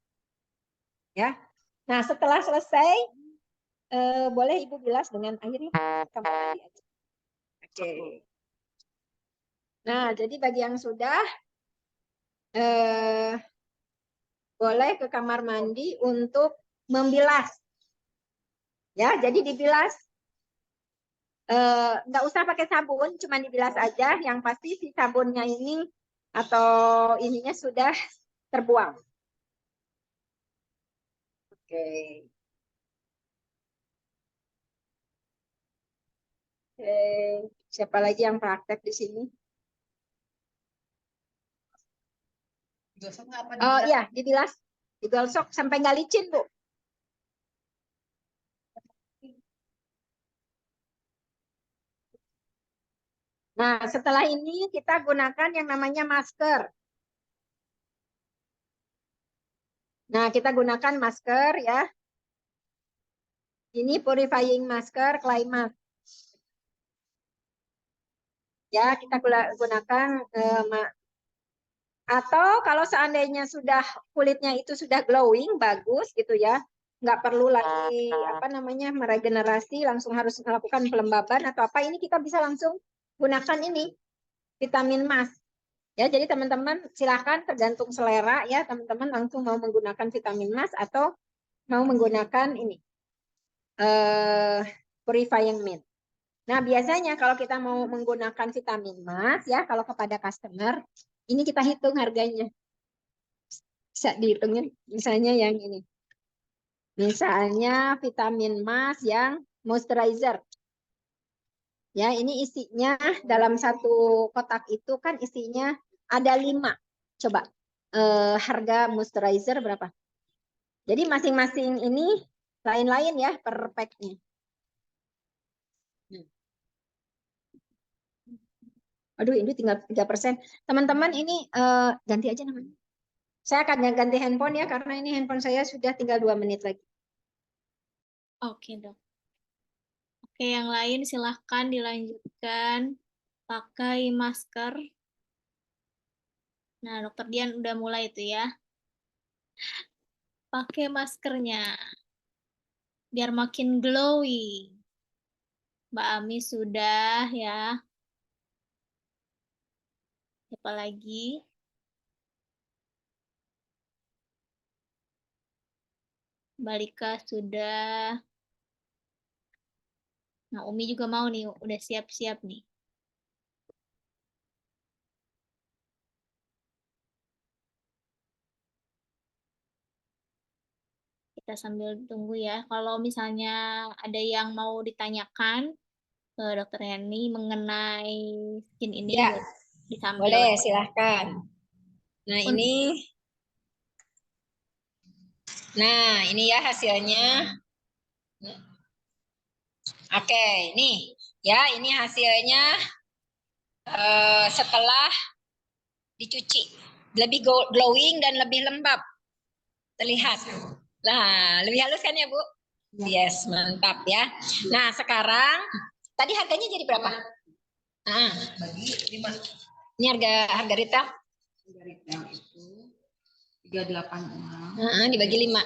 Ya. Nah, setelah selesai, boleh Ibu bilas dengan airnya. Kamar mandi aja. Oke. Nah, jadi bagi yang sudah, boleh ke kamar mandi untuk membilas. Ya, jadi dibilas. Nggak usah pakai sabun, cuma dibilas aja. Yang pasti si sabunnya ini atau ininya sudah terbuang. Oke. Oke. Siapa lagi yang praktek di sini? Oh iya, dibilas. Digosok sampai nggak licin, Bu. Nah, setelah ini kita gunakan yang namanya masker. Nah, kita gunakan masker ya. Ini purifying masker clay mask. Ya, kita gunakan atau kalau seandainya sudah kulitnya itu sudah glowing, bagus gitu ya. Nggak perlu lagi apa namanya meregenerasi, langsung harus melakukan pelembaban atau apa. Ini kita bisa langsung gunakan ini vitamin mask. Ya, jadi teman-teman silakan tergantung selera ya, teman-teman langsung mau menggunakan vitamin mask atau mau menggunakan ini purifying mist. Nah, biasanya kalau kita mau menggunakan vitamin mask ya, kalau kepada customer, ini kita hitung harganya. Bisa dihitungin misalnya yang ini. Misalnya vitamin mask yang moisturizer. Ya, ini isinya dalam satu kotak itu kan isinya ada 5. Coba harga moisturizer berapa? Jadi masing-masing ini lain-lain ya per pack-nya. Aduh, ini tinggal 3%. Teman-teman ini ganti aja namanya. Saya akan ganti handphone ya, karena ini handphone saya sudah tinggal 2 menit lagi. Oke, Dok. Oke, yang lain silahkan dilanjutkan pakai masker. Nah, Dokter Dian udah mulai itu ya. Pakai maskernya biar makin glowing. Mbak Ami sudah ya. Siapa lagi? Mbak Lika sudah. Nah, Umi juga mau nih, udah siap-siap nih. Kita sambil tunggu ya. Kalau misalnya ada yang mau ditanyakan ke Dokter Heni mengenai skin ini, Ya, disambil. boleh silahkan. Nah, ini ya hasilnya. Oke, nih ya, ini hasilnya setelah dicuci. Lebih glowing dan lebih lembab. Terlihat. Nah, lebih halus kan ya, Bu? Yes, mantap ya. Nah, sekarang tadi harganya jadi berapa? Bagi 5. Ini harga retail? Harga retail itu 386. Dibagi 5.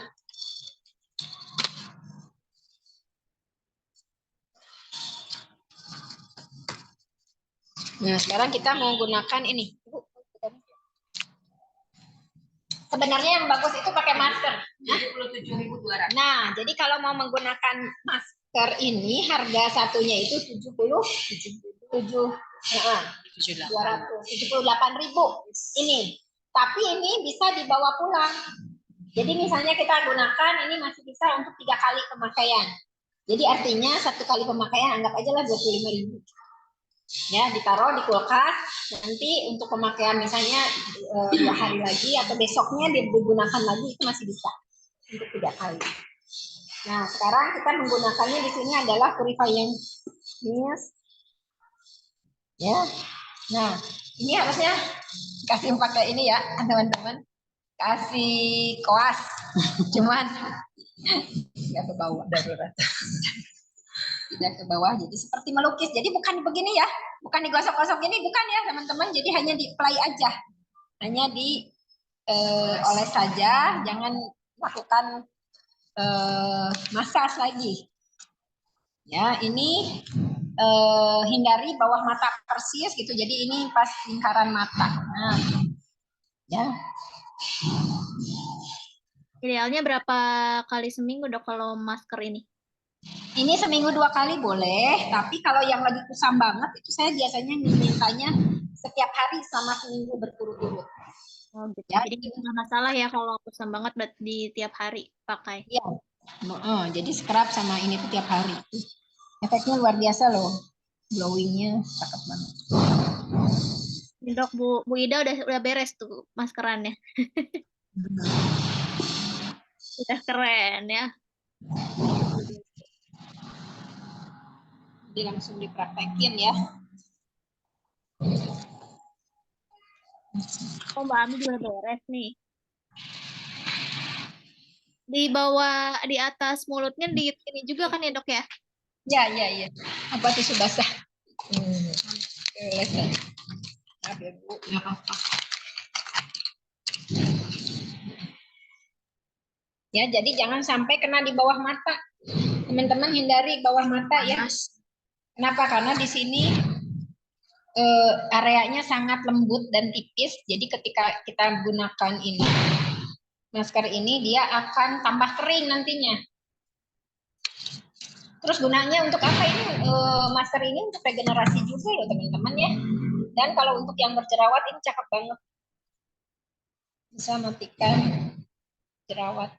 Nah, sekarang kita mau gunakan ini. Bu, sebenarnya yang bagus itu pakai masker. 77.200. Nah, jadi kalau mau menggunakan masker ini harga satunya itu 278.000 ini. Tapi ini bisa dibawa pulang. Jadi misalnya kita gunakan ini masih bisa untuk 3 kali pemakaian. Jadi artinya 1 kali pemakaian anggap aja lah 25.000. Ya, ditaruh di kulkas, nanti untuk pemakaian misalnya 2 hari lagi atau besoknya digunakan lagi itu masih bisa untuk 3 kali. Nah, sekarang kita menggunakannya di sini adalah purifying mist. Ya. Nah, ini harusnya kasih pakai ini ya, teman-teman. Kasih koas. Cuman nggak ke bawah. Tidak ke bawah, jadi seperti melukis. Jadi bukan begini ya, bukan digosok-gosok gini, bukan ya teman-teman. Jadi hanya di apply aja, hanya di oles saja, jangan lakukan massage lagi. Ya, ini hindari bawah mata persis gitu. Jadi ini pas lingkaran mata. Nah, ya. Idealnya berapa kali seminggu dok kalau masker ini? Ini seminggu 2 kali boleh, tapi kalau yang lagi kusam banget itu saya biasanya mintanya setiap hari selama seminggu berturut-turut. Oh gitu. Ya, Jadi nggak masalah ya kalau kusam banget di tiap hari pakai. iya. Jadi scrub sama ini tuh tiap hari. Efeknya luar biasa loh. Glowingnya cakep banget. Ini dok, Bu Ida udah beres tuh maskerannya. Udah keren ya. Jadi langsung dipraktekin ya. Oh Mbak Ami juga beres nih. Di bawah, di atas mulutnya di ini juga kan ya dok ya? Ya. Apa tisu basah? Maaf ya Bu. Nggak apa-apa. Ya, jadi jangan sampai kena di bawah mata. Teman-teman hindari bawah mata ya. Kenapa? Karena di sini areanya sangat lembut dan tipis. Jadi ketika kita gunakan ini, masker ini dia akan tambah kering nantinya. Terus gunanya untuk apa ini? Masker ini untuk regenerasi juga loh teman-teman ya. Dan kalau untuk yang berjerawat ini cakep banget. Bisa matikan jerawat.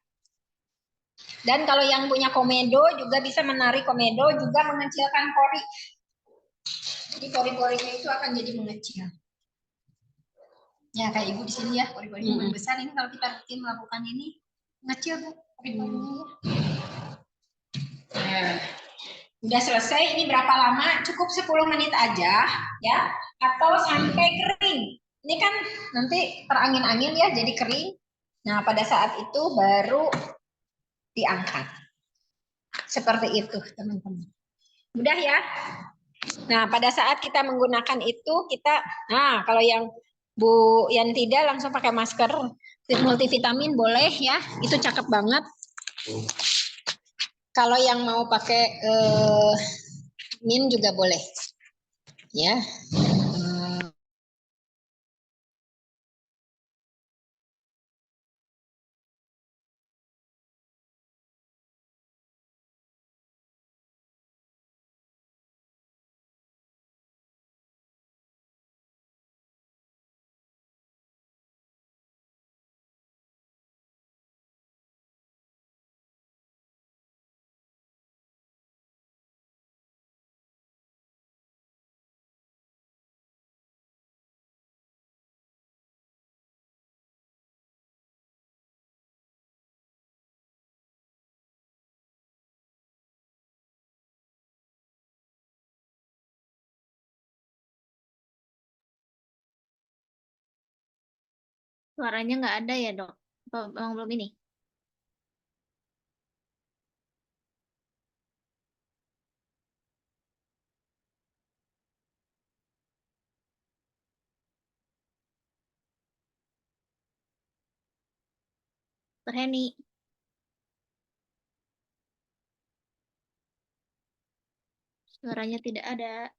Dan kalau yang punya komedo juga bisa menarik komedo, juga mengecilkan pori. Jadi pori-porinya itu akan jadi mengecil. Ya kayak ibu di sini ya, pori-porinya membesar. Ini kalau kita rutin melakukan ini mengecil tuh pori-porinya. Nah, udah selesai. Ini berapa lama? Cukup 10 menit aja ya, atau sampai kering. Ini kan nanti terangin-angin ya, jadi kering. Nah, pada saat itu baru diangkat. Seperti itu, teman-teman. Mudah ya? Nah, pada saat kita menggunakan itu, nah kalau yang Bu yang tidak langsung pakai masker multivitamin boleh ya, itu cakep banget. Kalau yang mau pakai min juga boleh, ya. Suaranya nggak ada ya dok? Emang belum ini? Dokter Heni. Suaranya tidak ada.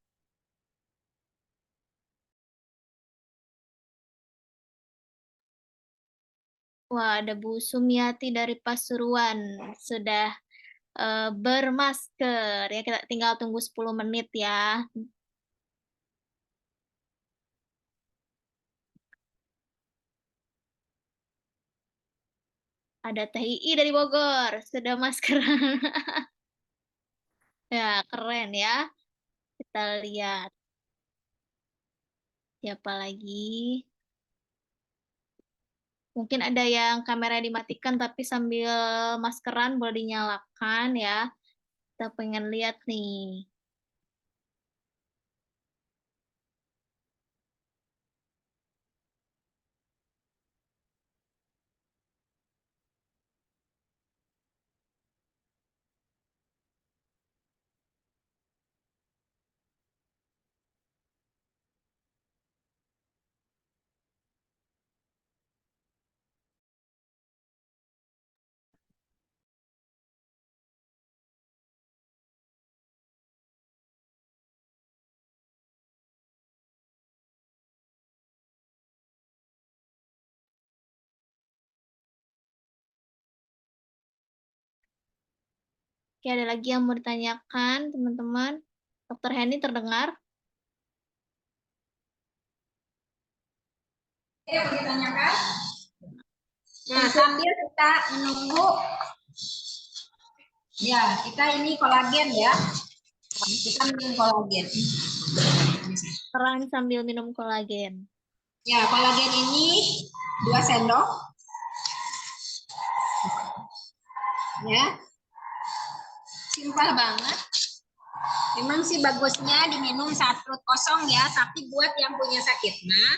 Wah, ada Bu Sumiati dari Pasuruan. Sudah bermasker. Ya, kita tinggal tunggu 10 menit ya. Ada TII dari Bogor. Sudah masker. Ya, keren ya. Kita lihat. Siapa lagi? Mungkin ada yang kamera dimatikan tapi sambil maskeran boleh dinyalakan ya. Kita pengen lihat nih. Oke, ada lagi yang mau ditanyakan, teman-teman? Dokter Henny terdengar? Yang mau ditanyakan? Nah, sambil kita menunggu, ya kita ini kolagen ya. Kita minum kolagen. Peran sambil minum kolagen. Ya, kolagen ini 2 sendok. Ya, simpel banget. Memang sih bagusnya diminum saat perut kosong ya, tapi buat yang punya sakit mah,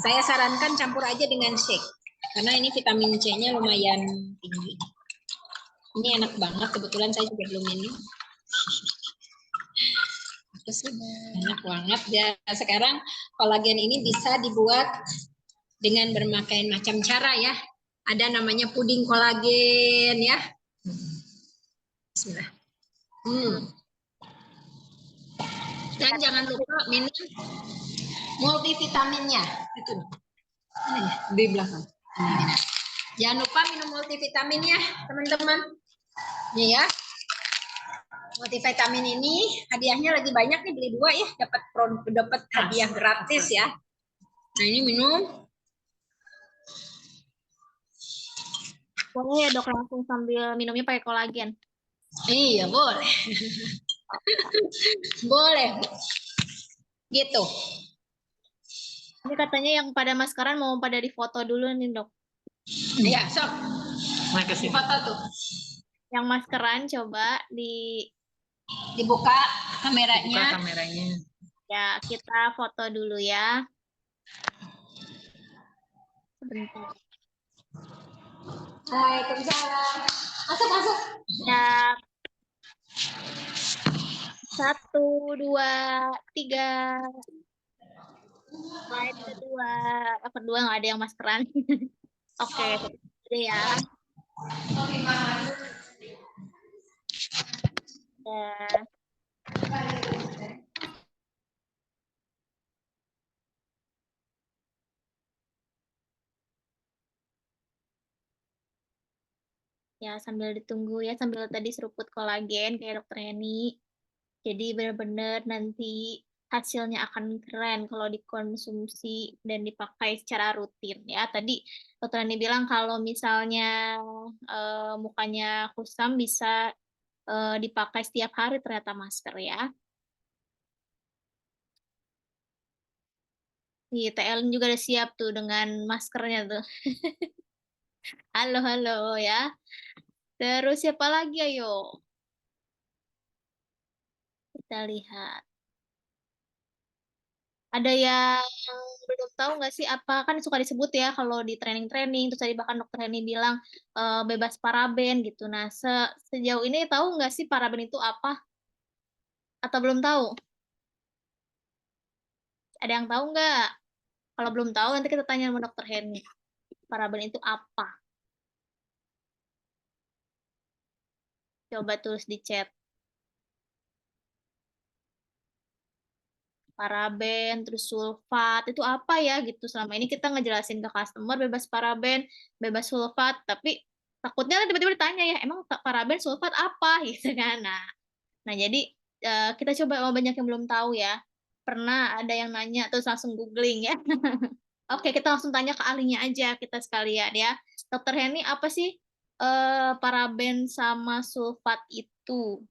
saya sarankan campur aja dengan shake. Karena ini vitamin C-nya lumayan tinggi. Ini enak banget, kebetulan saya juga belum minum. Enak banget ya. Sekarang kolagen ini bisa dibuat dengan berbagai macam cara ya. Ada namanya puding kolagen ya. Bismillah. Dan jangan lupa minum multivitaminnya. Itu di belakang. Jangan lupa minum multivitaminnya, teman-teman. Nih ya. Multivitamin ini hadiahnya lagi banyak nih, beli 2 ya, dapat hadiah gratis ya. Nah, ini minum. Boleh ya dok, langsung sambil minumnya pakai kolagen. Iya, boleh. Boleh. Gitu. Ini katanya yang pada maskeran mau pada difoto dulu nih dok. Iya, sok. Foto tuh. Yang maskeran coba Dibuka kameranya. Buka kameranya. ya kita foto dulu ya. Sebentar. Waalaikumsalam. Masuk. Ya. 1, 2, 3. Slide kedua nggak ada yang maskeran. Oke, jadi ya. Ya, sambil ditunggu ya, sambil tadi seruput kolagen kayak dokter Heni. Jadi benar-benar nanti hasilnya akan keren kalau dikonsumsi dan dipakai secara rutin ya. Tadi dokter Heni bilang kalau misalnya mukanya kusam bisa dipakai setiap hari ternyata masker ya. Nih, TL juga udah siap tuh dengan maskernya tuh. Halo ya. Terus siapa lagi ayo? Kita lihat. Ada yang belum tahu nggak sih apa kan suka disebut ya kalau di training-training terus tadi bahkan dokter Heni bilang bebas paraben gitu. Nah, sejauh ini tahu nggak sih paraben itu apa? Atau belum tahu? Ada yang tahu nggak? Kalau belum tahu nanti kita tanya sama dokter Heni. Paraben itu apa? Coba tulis di chat. paraben, terus sulfat, itu apa ya gitu. Selama ini kita ngejelasin ke customer bebas paraben, bebas sulfat, tapi takutnya tiba-tiba ditanya ya, emang paraben sulfat apa gitu kan. Nah jadi kita coba, banyak yang belum tahu ya. Pernah ada yang nanya terus langsung googling ya. Oke, kita langsung tanya ke ahlinya aja kita sekalian ya. Dokter Heni, apa sih paraben sama sulfat itu?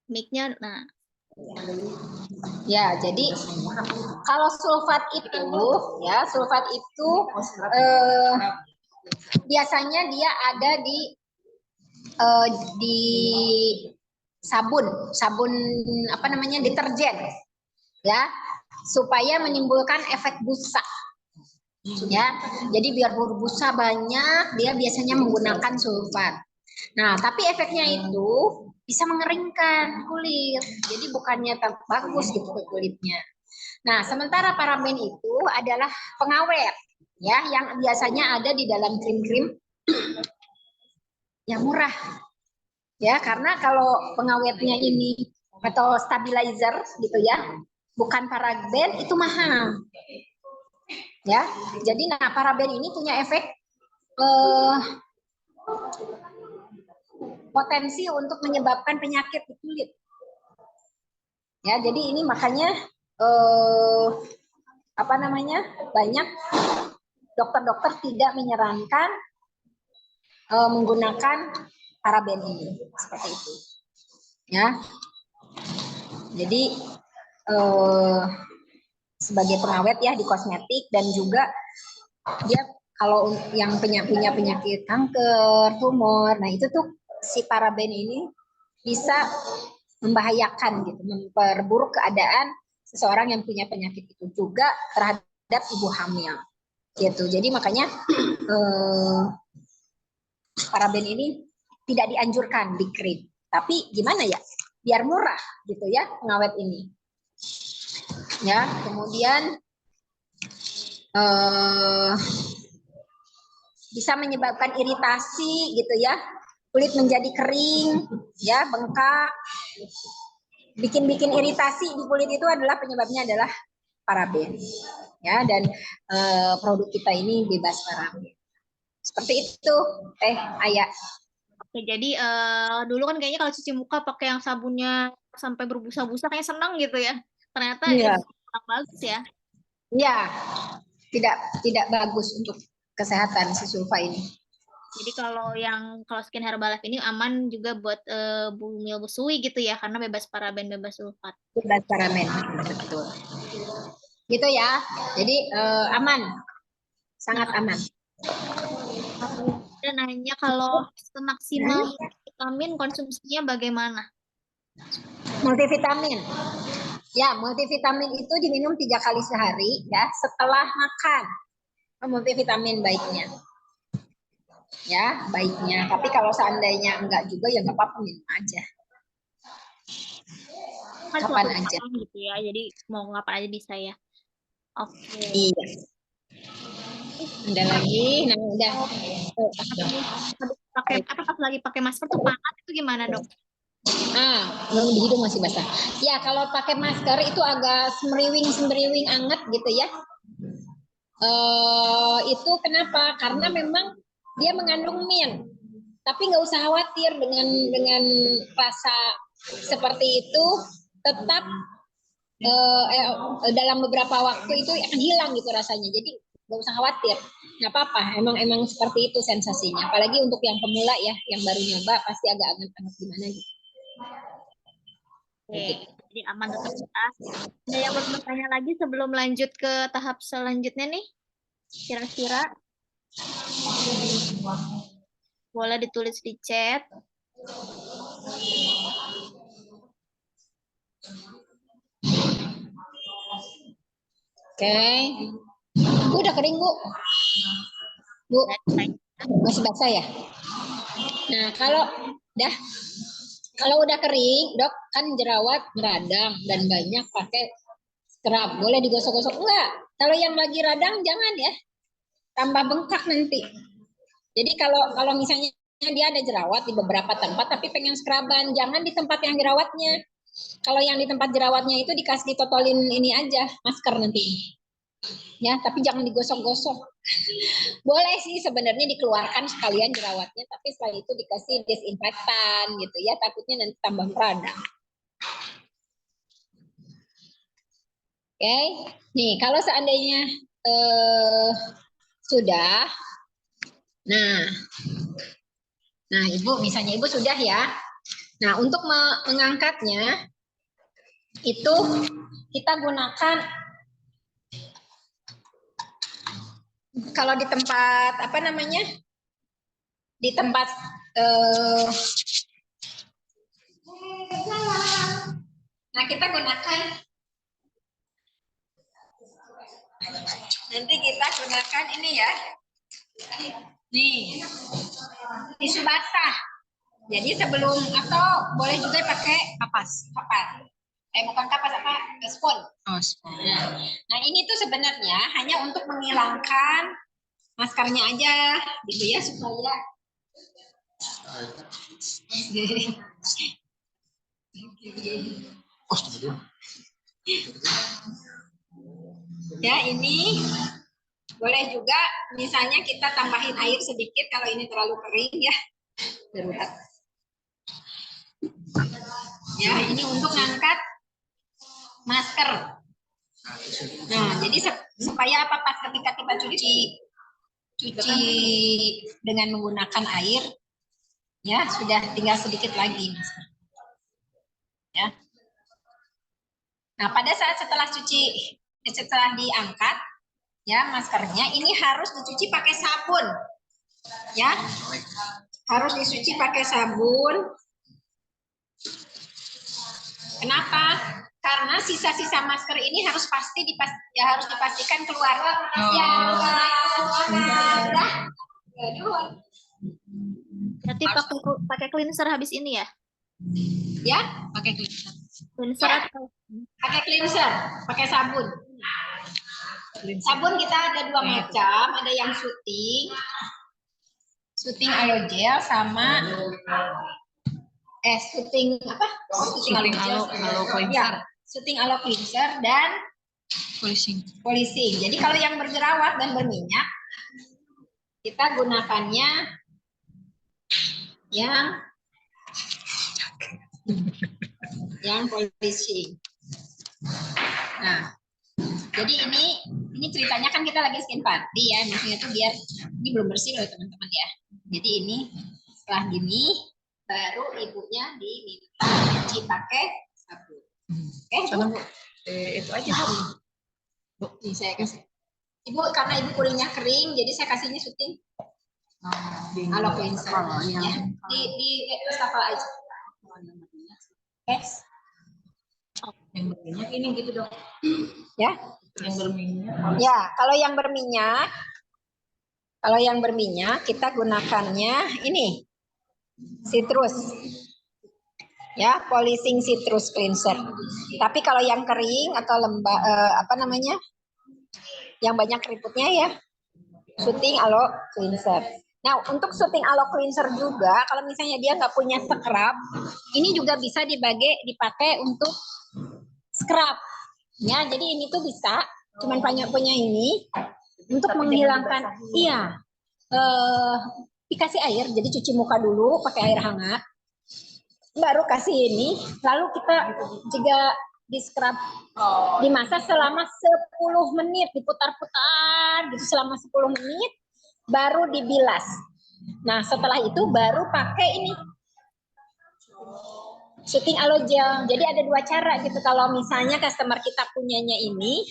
Mic-nya, nah. Ya, jadi kalau sulfat itu biasanya dia ada di sabun apa namanya, deterjen, ya, supaya menimbulkan efek busa. Ya, jadi biar berbusa banyak, dia biasanya menggunakan sulfat. Nah, tapi efeknya itu bisa mengeringkan kulit. Jadi bukannya bagus gitu ke kulitnya. Nah, sementara paraben itu adalah pengawet, ya, yang biasanya ada di dalam krim-krim yang murah. Ya, karena kalau pengawetnya ini atau stabilizer gitu ya, bukan paraben, itu mahal. Ya, jadi paraben ini punya efek potensi untuk menyebabkan penyakit di kulit. Ya, jadi ini makanya apa namanya, banyak dokter-dokter tidak menyarankan menggunakan paraben ini seperti itu. Ya, jadi sebagai pengawet ya di kosmetik, dan juga dia kalau yang punya penyakit kanker, tumor, nah itu tuh si paraben ini bisa membahayakan gitu, memperburuk keadaan seseorang yang punya penyakit itu, juga terhadap ibu hamil gitu. Jadi makanya paraben ini tidak dianjurkan di krim. Tapi gimana ya, biar murah gitu ya pengawet ini. Ya, kemudian bisa menyebabkan iritasi gitu ya, kulit menjadi kering, ya, bengkak, bikin iritasi di kulit, itu adalah penyebabnya adalah paraben, ya. Dan produk kita ini bebas paraben. Seperti itu, Ayah. Oke, jadi dulu kan kayaknya kalau cuci muka pakai yang sabunnya sampai berbusa-busa kayak senang gitu ya. Ternyata Iya. kurang bagus ya. Iya, tidak bagus untuk kesehatan si sulfa ini. Jadi kalau Skin Herbalife ini aman juga buat bumil busui gitu ya, karena bebas paraben, bebas sulfat. Bebas paraben, betul. Gitu ya. Jadi aman, sangat aman. Dan nanya kalau semaksimal vitamin konsumsinya bagaimana? Multivitamin. Ya, multivitamin itu diminum 3 kali sehari ya setelah makan. Multivitamin baiknya. Ya, baiknya. Tapi kalau seandainya enggak juga ya enggak apa-apa, minum aja. Kapan aja. Gitu ya. Jadi mau ngapain aja bisa ya. Oke. Iya. Ada lagi, nah udah. Pakai apa, pas lagi pakai masker tuh panas itu gimana, Dok? Belum di hidung masih basah. Ya, kalau pakai masker itu agak semeriwing anget gitu ya. Itu kenapa? Karena memang dia mengandung min. Tapi nggak usah khawatir dengan rasa seperti itu, tetap dalam beberapa waktu itu akan hilang gitu rasanya. Jadi nggak usah khawatir, nggak apa-apa. Emang seperti itu sensasinya. Apalagi untuk yang pemula ya, yang baru nyoba pasti agak anget-anget gimana gitu. Oke, jadi aman tetap ya. Ada yang mau bertanya lagi sebelum lanjut ke tahap selanjutnya nih? Kira-kira boleh ditulis di chat. Oke. Udah kering, Bu. Bu, masih basah ya? Nah, kalau udah kering, Dok, kan jerawat meradang dan banyak pakai scrub. Boleh digosok-gosok? Enggak. Kalau yang lagi radang jangan ya. Tambah bengkak nanti. Jadi kalau misalnya dia ada jerawat di beberapa tempat tapi pengen scruban, jangan di tempat yang jerawatnya. Kalau yang di tempat jerawatnya itu dikasih ditotolin ini aja, masker nanti. Ya, tapi jangan digosok-gosok. Boleh sih sebenarnya dikeluarkan sekalian jerawatnya, tapi setelah itu dikasih disinfektan gitu ya, takutnya nanti tambah meradang. Oke, nih kalau seandainya sudah, nah ibu misalnya ibu sudah ya. Nah untuk mengangkatnya itu kita gunakan kalau di tempat apa namanya, di tempat nah kita gunakan nanti kita gunakan ini ya, nih tisu basah. Jadi sebelum, atau boleh juga pakai kapas, bukan kapas, apa, spons. Oh, spons. Nah ini tuh sebenarnya hanya untuk menghilangkan maskernya aja gitu ya, supaya ya. Ini boleh juga misalnya kita tambahin air sedikit kalau ini terlalu kering ya, darurat ya. Ini untuk ngangkat masker. Nah jadi supaya apa, pas ketika kita cuci dengan menggunakan air ya, sudah tinggal sedikit lagi masker ya. Nah pada saat setelah diangkat ya maskernya, ini harus dicuci pakai sabun ya, harus dicuci pakai sabun. Kenapa? Karena sisa-sisa masker ini harus harus dipastikan keluar. Berarti pakai cleanser habis ini ya? Ya, Pakai cleanser. Cleanser Ya. atau Pakai cleanser, pakai sabun. Sabun kita ada dua macam, ada yang shooting aloe gel sama shooting apa? Shooting aloe cleanser. Ya, shooting aloe cleanser dan polishing. Jadi kalau yang berjerawat dan berminyak, kita gunakannya yang polishing. Nah, jadi ini ceritanya kan kita lagi skin party ya, maksudnya tuh biar ini belum bersih loh teman-teman ya. Jadi ini setelah gini baru ibunya dicuci pakai sabun. Oke, Bu. Itu aja Bu. Nih saya kasih. Ibu karena ibu kulitnya kering, jadi saya kasihnya shooting aloe cleanser ya. Di wastafel aja. Oke. Yang berminyak ini gitu dong. Ya. Yang berminyak. Ya, kalau yang berminyak kita gunakannya ini citrus. Ya, polishing citrus cleanser. Tapi kalau yang kering atau yang banyak keriputnya ya, shooting aloe cleanser. Nah, untuk shooting aloe cleanser juga, kalau misalnya dia nggak punya scrub, ini juga bisa dipakai untuk scrub. Ya, jadi ini tuh bisa, cuman punya ini untuk menghilangkan, iya, dikasih air, jadi cuci muka dulu pakai air hangat, baru kasih ini, lalu kita juga di scrub, dimasak selama 10 menit, diputar-putar gitu selama 10 menit, baru dibilas. Nah setelah itu baru pakai ini shooting aloe gel. Jadi ada dua cara gitu, kalau misalnya customer kita punyanya ini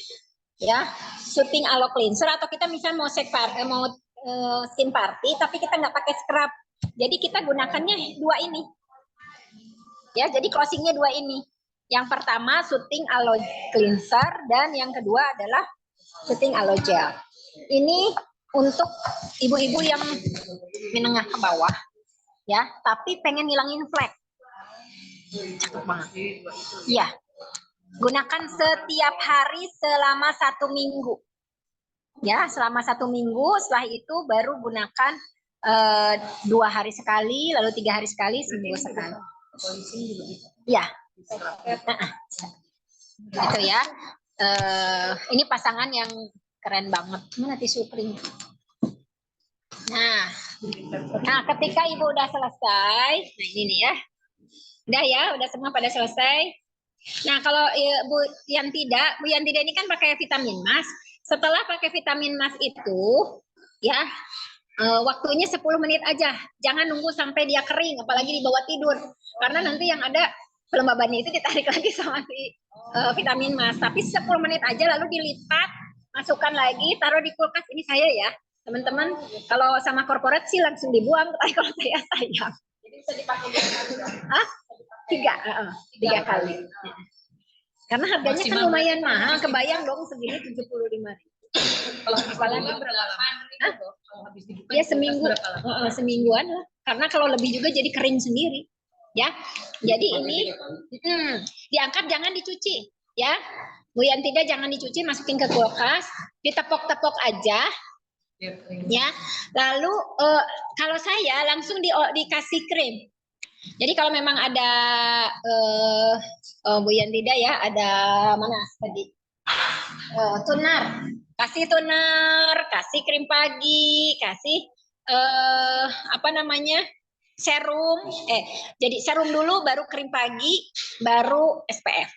ya shooting aloe cleanser, atau kita misalnya mau skin party tapi kita nggak pakai scrub, jadi kita gunakannya dua ini ya. Jadi closingnya dua ini, yang pertama shooting aloe cleanser dan yang kedua adalah shooting aloe gel. Ini untuk ibu-ibu yang menengah ke bawah ya, tapi pengen ngilangin flek. Cakep banget ya. Gunakan setiap hari selama 1 minggu ya, selama 1 minggu. Setelah itu baru gunakan 2 hari sekali, lalu 3 hari sekali, seminggu sekali ya. Gitu ya. Ini pasangan yang keren banget. Mana tisu kering? Nah, ketika ibu udah selesai, nah ini nih ya. Udah ya, udah semua pada selesai. Nah, kalau Bu Yanti ini kan pakai vitamin mas. Setelah pakai vitamin mas itu, ya, waktunya 10 menit aja. Jangan nunggu sampai dia kering, apalagi di bawah tidur. Karena nanti yang ada pelembabannya itu ditarik lagi sama si vitamin mas. Tapi 10 menit aja lalu dilipat, masukkan lagi, taruh di kulkas. Ini saya ya. Teman-teman, kalau sama korporat sih langsung dibuang, tapi kalau saya sayang. Jadi bisa dipakai 2 kali dong. Hah? 3 kali. Karena harganya kan lumayan mahal, kebayang dong segini 75.000. Kalau Apalagi berapa lama? Kalau habis dibuka Ya di kulkas seminggu, berapa lama? semingguan lah. Karena kalau lebih juga jadi kering sendiri. Ya, jadi ini diangkat jangan dicuci, ya. Bu Yantida jangan dicuci, masukin ke kulkas, ditepok-tepok aja. Ya, lalu kalau saya langsung dikasih krim. Jadi kalau memang ada Bu Yantida ya, ada mana tadi tunar, kasih tunar, kasih krim pagi, kasih apa namanya serum. Jadi serum dulu, baru krim pagi, baru SPF.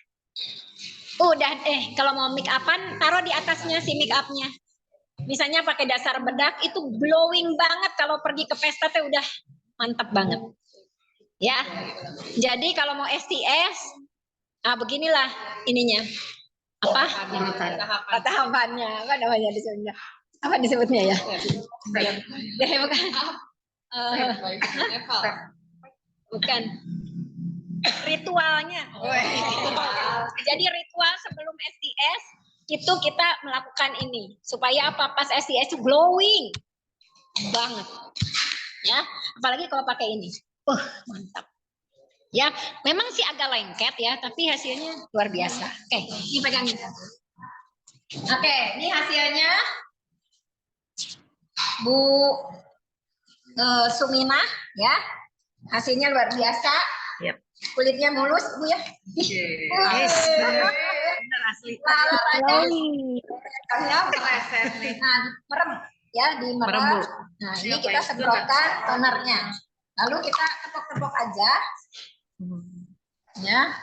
Udah kalau mau make upan taruh di atasnya si make upnya. Misalnya pakai dasar bedak itu glowing banget, kalau pergi ke pesta teh udah mantap banget. Ya. Jadi kalau mau STS, beginilah ininya. Apa? Tahapannya. Apa namanya disebutnya? Apa disebutnya ya? Ya bukan. Bukan. Ritualnya. Jadi ritual sebelum STS itu kita melakukan ini supaya apa, pas STS itu glowing banget ya, apalagi kalau pakai ini mantap ya. Memang sih agak lengket ya, tapi hasilnya luar biasa. Oke, dipegangin. Oke, ini hasilnya Bu Suminah ya, hasilnya luar biasa. Kulitnya mulus Bu ya. Benar asli. Nah, merem ya, dimerem. Nah, ini kita semprotkan tonernya. Lalu kita tepok-tepok aja. Ya.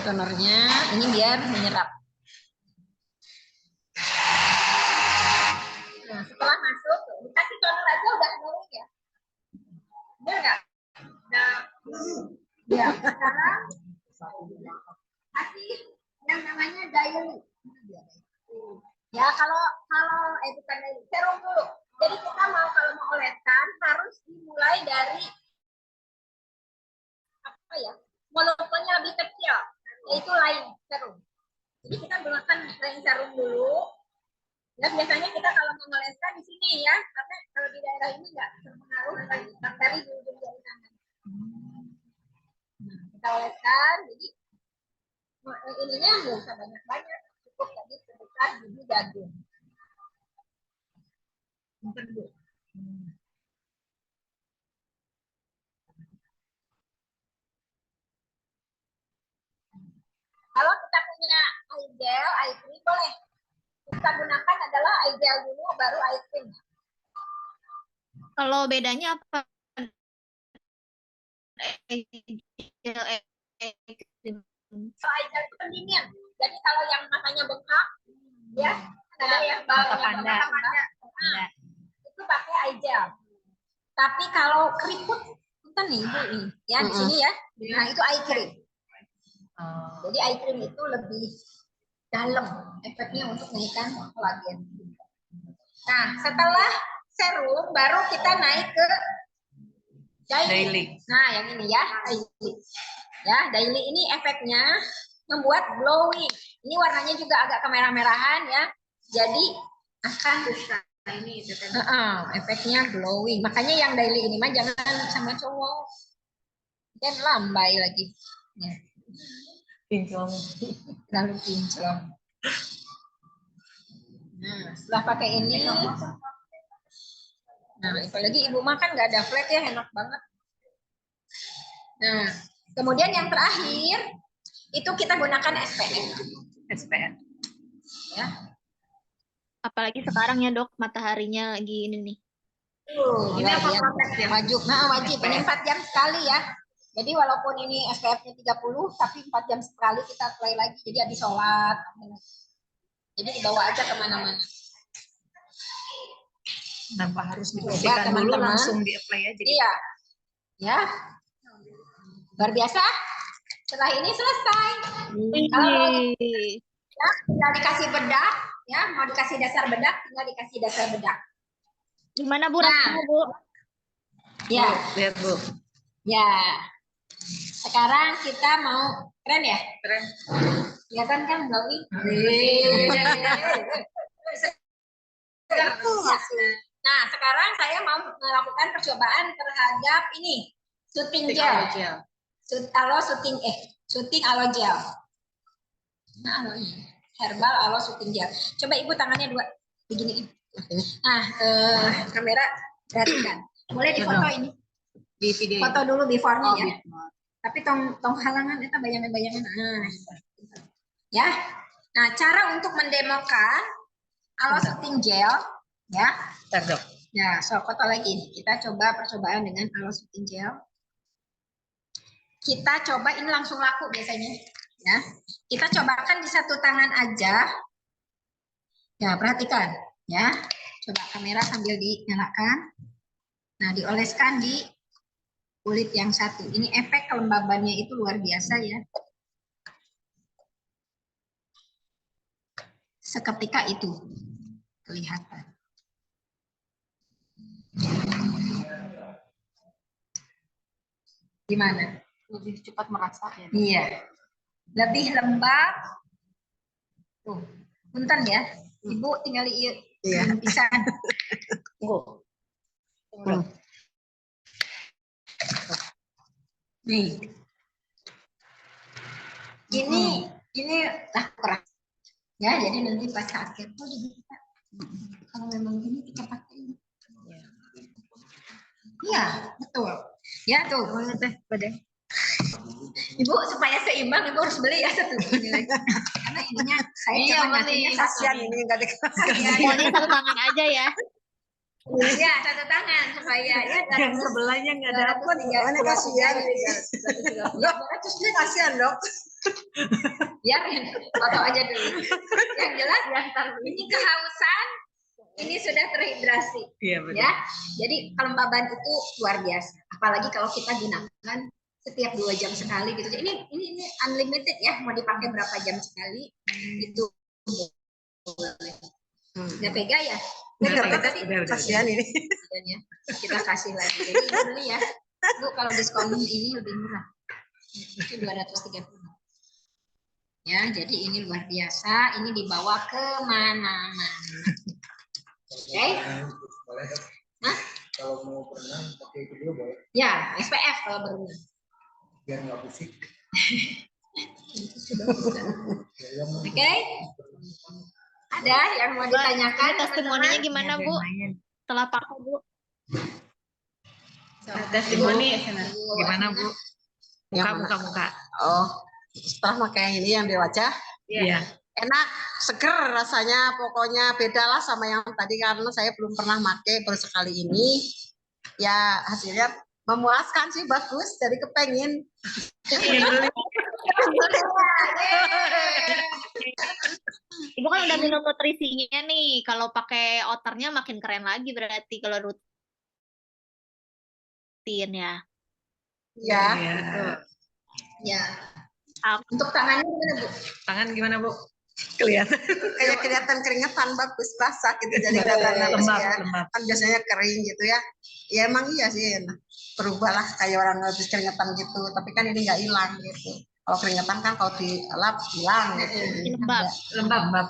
Tonernya ini biar menyerap. Nah, setelah masuk, dikasih toner aja udah glowing ya. Benar enggak? Nah, ya, sekarang kasih yang namanya daily. Ya, kalau bukan daily, serum dulu. Jadi kita kalau mau oleskan harus dimulai dari apa ya? Molekulnya lebih kecil, yaitu lain serum. Jadi kita gunakan lain serum dulu. Ya, biasanya kita kalau mau oleskan di sini ya, karena kalau di daerah ini nggak terpengaruh bakteri di ujung jari tangan. Nah, kita oleskan, jadi ininya nggak usah banyak-banyak, cukup tadi sebesar biji jagung. Kalau kita punya eye gel, eye cream boleh. Kita gunakan adalah eye gel dulu, baru eye cream. Kalau bedanya apa? Kalau eye gel itu pendingin. Jadi kalau yang matanya bengkak, ya ada yang mata panda. Itu pakai eye gel. Tapi kalau keriput, kita nih Bu nih, ya di sini ya. Nah itu eye cream. Jadi eye cream itu lebih dalam efeknya untuk menaikkan kolagen. Nah setelah serum baru kita naik ke daily. Nah yang ini ya daily. Ya daily ini efeknya membuat glowing. Ini warnanya juga agak kemerah-merahan ya. Jadi akan ini efeknya glowing. Makanya yang daily ini mah jangan sama cowok. Dan lambai lagi. Ya. Kinclong. Terlalu kinclong. Nah, setelah pakai ini, nah apalagi ibu makan nggak ada flat ya, enak banget. Nah, kemudian yang terakhir itu kita gunakan SPF. SPF. Ya. Apalagi sekarang ya dok, mataharinya lagi ini nih. Ini apa protect ya? Wajib. Nah, wajib. Ini 4 jam sekali ya. Jadi walaupun ini SPF-nya 30, tapi 4 jam sekali kita apply lagi. Jadi habis sholat. Jadi dibawa aja kemana-mana. Kenapa harus dibersihkan dulu teman-teman. langsung di-apply aja? Iya. Ya. Luar biasa. Setelah ini selesai. Kalau mau ya, tinggal dikasih bedak, ya. Mau dikasih dasar bedak, tinggal dikasih dasar bedak. Gimana Bu Nah. rasanya Bu? Ya. Lihat Bu. Ya. Sekarang kita mau keren ya? Keren. Kelihatan kan glowing? Nah, sekarang saya mau melakukan percobaan terhadap ini, shooting gel. Shooting aloe gel. Nah, herbal aloe shooting gel. Coba Ibu tangannya dua, begini Ibu. Nah, kamera perhatikan. Boleh difoto ini? Di video. Foto dulu before-nya ya. Tapi tong halangan itu bayangan-bayangan. Nah, ya. Nah, cara untuk mendemokan aloe shooting gel, ya. Bentar, Dok. Ya, so foto lagi. Kita coba percobaan dengan aloe shooting gel. Kita coba ini langsung laku biasanya, ya. Kita cobakan di satu tangan aja. Ya, perhatikan, ya. Coba kamera sambil dinyalakan. Nah, dioleskan di kulit yang satu. Ini efek kelembabannya itu luar biasa ya. Seketika itu kelihatan. Gimana? Lebih cepat merasa ya. Iya. Lebih lembab. Tuh, punten ya. Ibu tinggal bisa. Nih. Ini lah keras. Ya, jadi nanti pas akhir tuh juga kita kalau memang ini kita pakai ini. Iya, betul. Ya tuh, Ibu supaya seimbang Ibu harus beli ya satu ini lagi. Karena ininya saya cuma ngasihnya kasihan ini enggak dikasih. Pokoknya satu tangan aja ya. Ya, satu tangan supaya ya Yang sebelahnya nggak ada apa. Mana kasihan. Ya, terus dia kasihan, Dok. Ya, foto aja dulu. Yang jelas ini kehausan, ini sudah terhidrasi. Iya, betul. Ya. Jadi kelembaban itu luar biasa. Apalagi kalau kita gunakan setiap 2 jam sekali gitu. Ini unlimited ya, mau dipakai berapa jam sekali itu boleh. Nggak pega ya? Kasihan ini. Ya. Kita kasih lagi. Jadi Ibu beli ya. Bu, kalau diskon ini lebih murah. Itu 230. Ya, jadi ini luar biasa. Ini dibawa kemana-mana. Oke? Hah? Kalau mau berenang pakai itu dulu boleh. Ya, SPF kalau berenang. Biar nggak pusing. Oke? Ada yang mau ditanyakan? Testimoninya gimana Bu? Setelah pakai Bu? Testimoni gimana Bu? Muka. Oh, setelah pakai ini yang di wajah, Iya. enak, seger rasanya, pokoknya beda lah sama yang tadi karena saya belum pernah pakai, baru sekali ini. Ya hasilnya memuaskan sih, bagus, jadi kepengin. Ibu kan udah minum nutrisinya nih. Kalau pakai outernya makin keren lagi berarti kalau rutin ya. Ya, Iya. Ya. Untuk tangannya gimana Bu? Tangan gimana Bu? Kelihatan. kayak kelihatan keringetan, bagus, basah gitu, jadi kelihatan halus ya. Lembab. Kan biasanya kering gitu ya. Ya emang iya sih, berubah lah kayak orang habis keringetan gitu. Tapi kan ini nggak hilang gitu. Kalau keringetan kan kalau dilap hilang gitu. Lembab.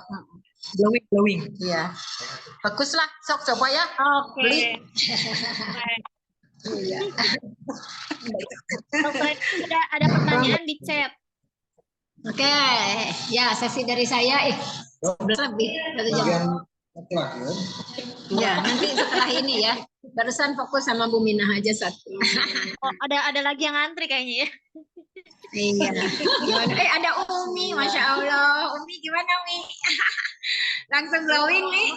Glowing. Iya, bagus lah, sok coba ya. Oke. Beli. Iya. Dokter, ada pertanyaan di chat. Oke, ya sesi dari saya lebih 1 jam. Terakhir. Ya, nanti setelah ini ya. Barusan fokus sama Bu Minah aja satu. Oh, ada lagi yang ngantri kayaknya ya. Iya. Gimana? Ada Umi, Masya Allah. Umi gimana Umi? Langsung glowing nih.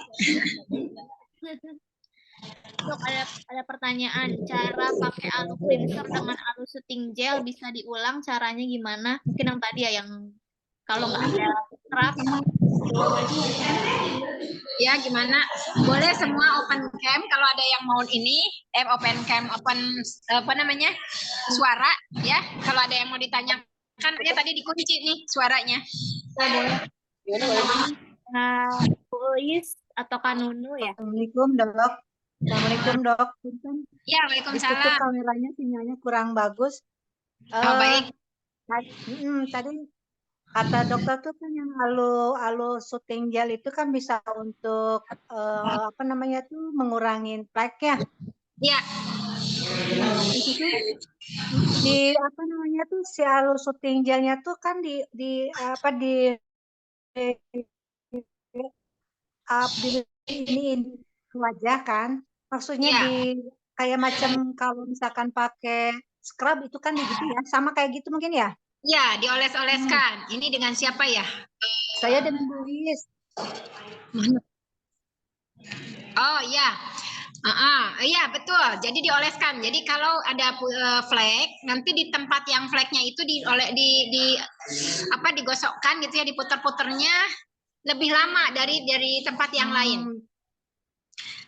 Dok, ada pertanyaan, cara pakai aloe cleanser dengan aloe soothing gel bisa diulang caranya gimana? Mungkin yang tadi ya, yang kalau nggak ada scrub. Ya gimana? Boleh semua open cam kalau ada yang mau ini, open cam, open apa namanya? Suara ya. Kalau ada yang mau ditanyakan, ya tadi dikunci nih suaranya. Nah, Bu Is atau Kanunu ya? Assalamualaikum dok. Assalamualaikum dok. Punten, Ya, ditutup Waalaikumsalam. kameranya, sinyalnya kurang bagus. Oh, baik. Tadi kata dokter tuh kan yang aloe soothing gel itu kan bisa untuk apa namanya tuh mengurangin flek ya. Ya, Itu tuh di apa namanya tuh si aloe soothing gelnya tuh kan di apa di ini wajah kan. Maksudnya Iya. di kayak macam kalau misalkan pakai scrub itu kan gitu ya. Sama kayak gitu mungkin ya. ya dioles-oleskan. Ini dengan siapa ya? Saya dengan Bu Is. Oh iya. Iya betul. Jadi dioleskan. Jadi kalau ada flek, nanti di tempat yang fleknya itu apa digosokkan gitu ya, diputer-puternya lebih lama dari tempat yang lain.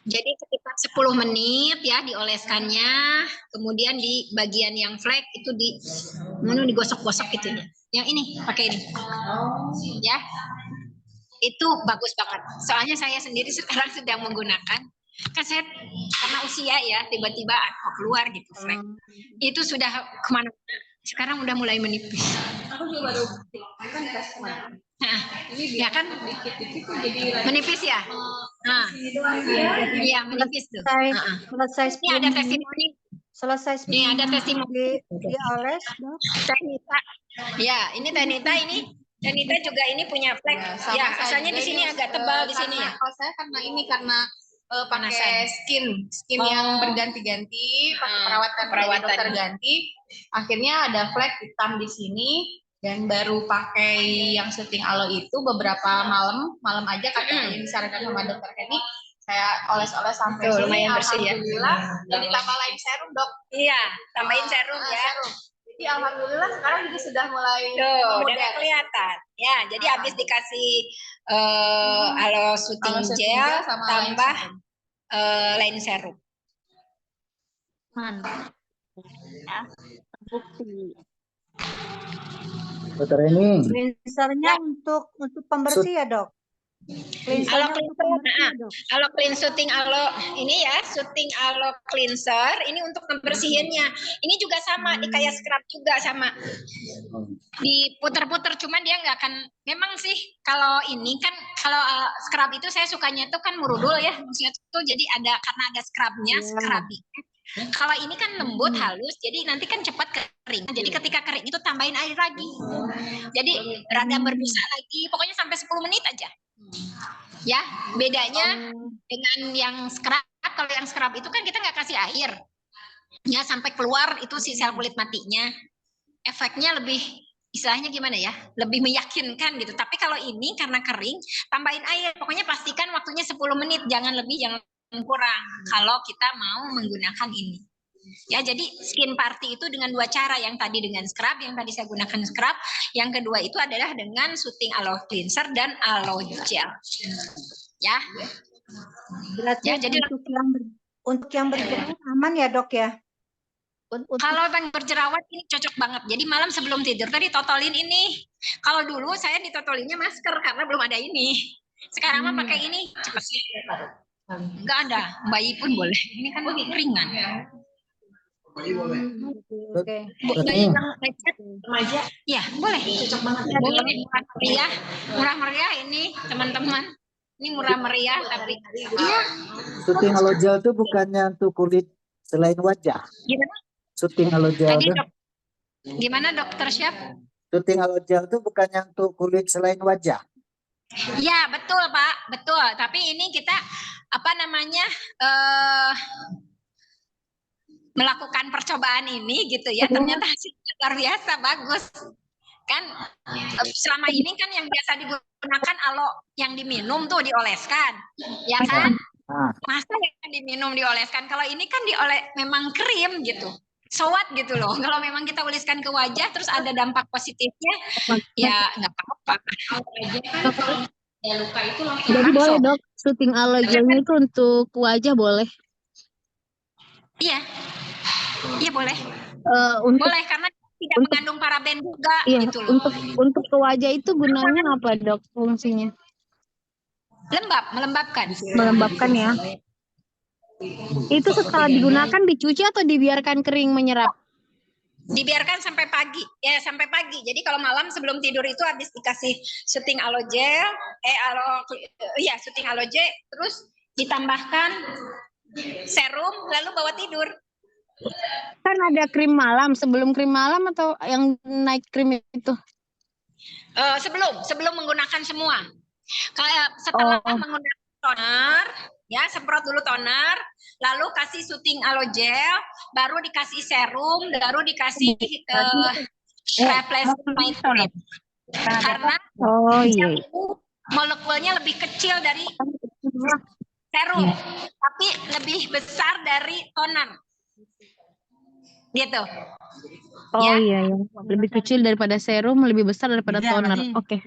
Jadi sekitar 10 menit ya dioleskannya, kemudian di bagian yang flek itu digosok-gosok gitu ya. Yang ini pakai ini. Ya. Itu bagus banget. Soalnya saya sendiri sekarang sedang menggunakan. Kan saya karena usia ya tiba-tiba keluar gitu flek. Itu sudah kemana-mana. Sekarang udah mulai menipis. Aku juga baru Nah, ya kan menipis ya. Nah, iya menipis tuh. Selesai Ini ada 10 menit. testimoni. Selesai 10 Ini ada menit testimoni. dioles dok. Tenita. Ya, ini Tenita ini. Tenita juga ini punya flek. Ya, asalnya di sini agak tebal di sini ya. Kalau saya karena pakai Panasan. skin yang berganti-ganti, pakai perawatan perawatan. dokter ganti, akhirnya ada flek hitam di sini. Dan baru pakai yang soothing aloe itu beberapa malam aja karena yang disarankan sama dokter Kenny, saya oles-oles sampai Tuh, sini, lumayan bersih ya. alhamdulillah. Jadi tambah lain serum dok. Iya, tambahin serum ya. Serum. Jadi alhamdulillah sekarang juga sudah mulai Tuh, udah modern. kelihatan. Ya, jadi habis dikasih aloe soothing Aloe soothing gel gel sama tambah lain lain serum. Mantap. Ya, terbukti. Dokter ini. Cleansernya untuk pembersih ya dok. Aloe Cleansernya untuk cleanser, pembersih ya, dok. aloe clean soothing aloe ini ya, soothing aloe cleanser ini untuk membersihinnya. Ini juga sama, di kayak scrub juga sama. Diputer-puter, cuman dia nggak akan. Memang sih kalau ini kan kalau scrub itu saya sukanya tuh kan murudul ya, maksudnya tuh jadi ada karena ada scrubnya, scrubbing. Kalau ini kan lembut, halus, jadi nanti kan cepat kering. Jadi ketika kering itu tambahin air lagi. Jadi rada berbusa lagi, pokoknya sampai 10 menit aja. Ya, bedanya dengan yang scrub, kalau yang scrub itu kan kita nggak kasih air. Ya, sampai keluar itu si sel kulit matinya. Efeknya lebih, istilahnya gimana ya, lebih meyakinkan gitu. Tapi kalau ini karena kering, tambahin air. Pokoknya pastikan waktunya 10 menit, jangan lebih, jangan kurang kalau kita mau menggunakan ini. Ya, jadi skin party itu dengan dua cara, yang tadi dengan scrub, yang tadi saya gunakan scrub, yang kedua itu adalah dengan soothing aloe cleanser dan aloe gel. Ya. Berarti Ya, jadi untuk yang berjerawat aman ya dok ya? kalau yang berjerawat ini cocok banget. Jadi malam sebelum tidur tadi totolin ini. Kalau dulu saya ditotolinnya masker karena belum ada ini. Sekarang mah pakai ini cepat. Enggak ada, bayi pun boleh. Ini kan ringan. Oke. Bayi yang lecet remaja, ya boleh. Cocok banget. Boleh. Murah meriah ini teman-teman. Ini murah meriah tapi iya. Soothing aloe gel itu bukannya untuk kulit selain wajah. Gimana? Soothing aloe gel Tadi itu. Gimana dokter Syaf? Soothing aloe gel itu bukannya untuk kulit selain wajah. Ya, betul Pak, betul. Tapi ini kita apa namanya melakukan percobaan ini gitu ya. Ternyata hasilnya luar biasa bagus. Kan selama ini kan yang biasa digunakan alo yang diminum tuh dioleskan, ya kan? Ah, Masa yang diminum dioleskan? Kalau ini kan memang krim gitu. So what gitu loh. Kalau memang kita oleskan ke wajah terus ada dampak positifnya, ya nggak apa-apa. Aja kan kalau ada luka itu langsung Jadi boleh Langsung. dok, syuting alogelnya itu untuk wajah boleh. Iya, iya boleh. Untuk Boleh karena tidak mengandung paraben juga iya, gitu loh. untuk ke wajah itu gunanya apa dok fungsinya? Melembabkan. Melembabkan ya. Itu setelah digunakan dicuci atau dibiarkan kering menyerap? Dibiarkan sampai pagi, ya sampai pagi. Jadi kalau malam sebelum tidur itu habis dikasih syuting alogel, syuting alogel, terus ditambahkan serum, lalu bawa tidur. Kan ada krim malam, sebelum krim malam atau yang night cream itu? Sebelum menggunakan semua. Kayak setelah Oh. menggunakan toner, ya semprot dulu toner, lalu kasih syuting alogel, baru dikasih serum, baru dikasih replacement night cream. Karena Iya. itu molekulnya lebih kecil dari serum, tapi lebih besar dari toner. Gitu. Oh Ya. iya ya. Lebih kecil daripada serum, lebih besar daripada toner. Oke.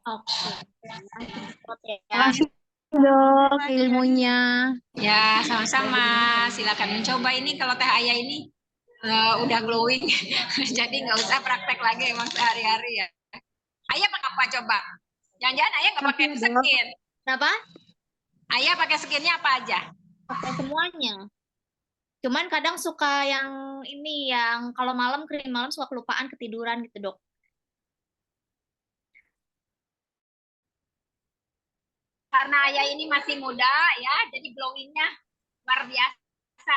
Oke. Makasih dok ilmunya. Ya, sama-sama. Silakan mencoba ini kalau Teh Ayah ini udah glowing. Jadi nggak usah praktek lagi emang sehari-hari ya. Ayah pakai apa coba? Jangan-jangan Ayah nggak pakai skin. Kenapa? Ayah pakai skinnya apa aja? Pakai semuanya. Cuman kadang suka yang ini, yang kalau malam krim malam suka kelupaan ketiduran gitu dok. Karena Ayah ini masih muda ya, jadi glowingnya luar biasa.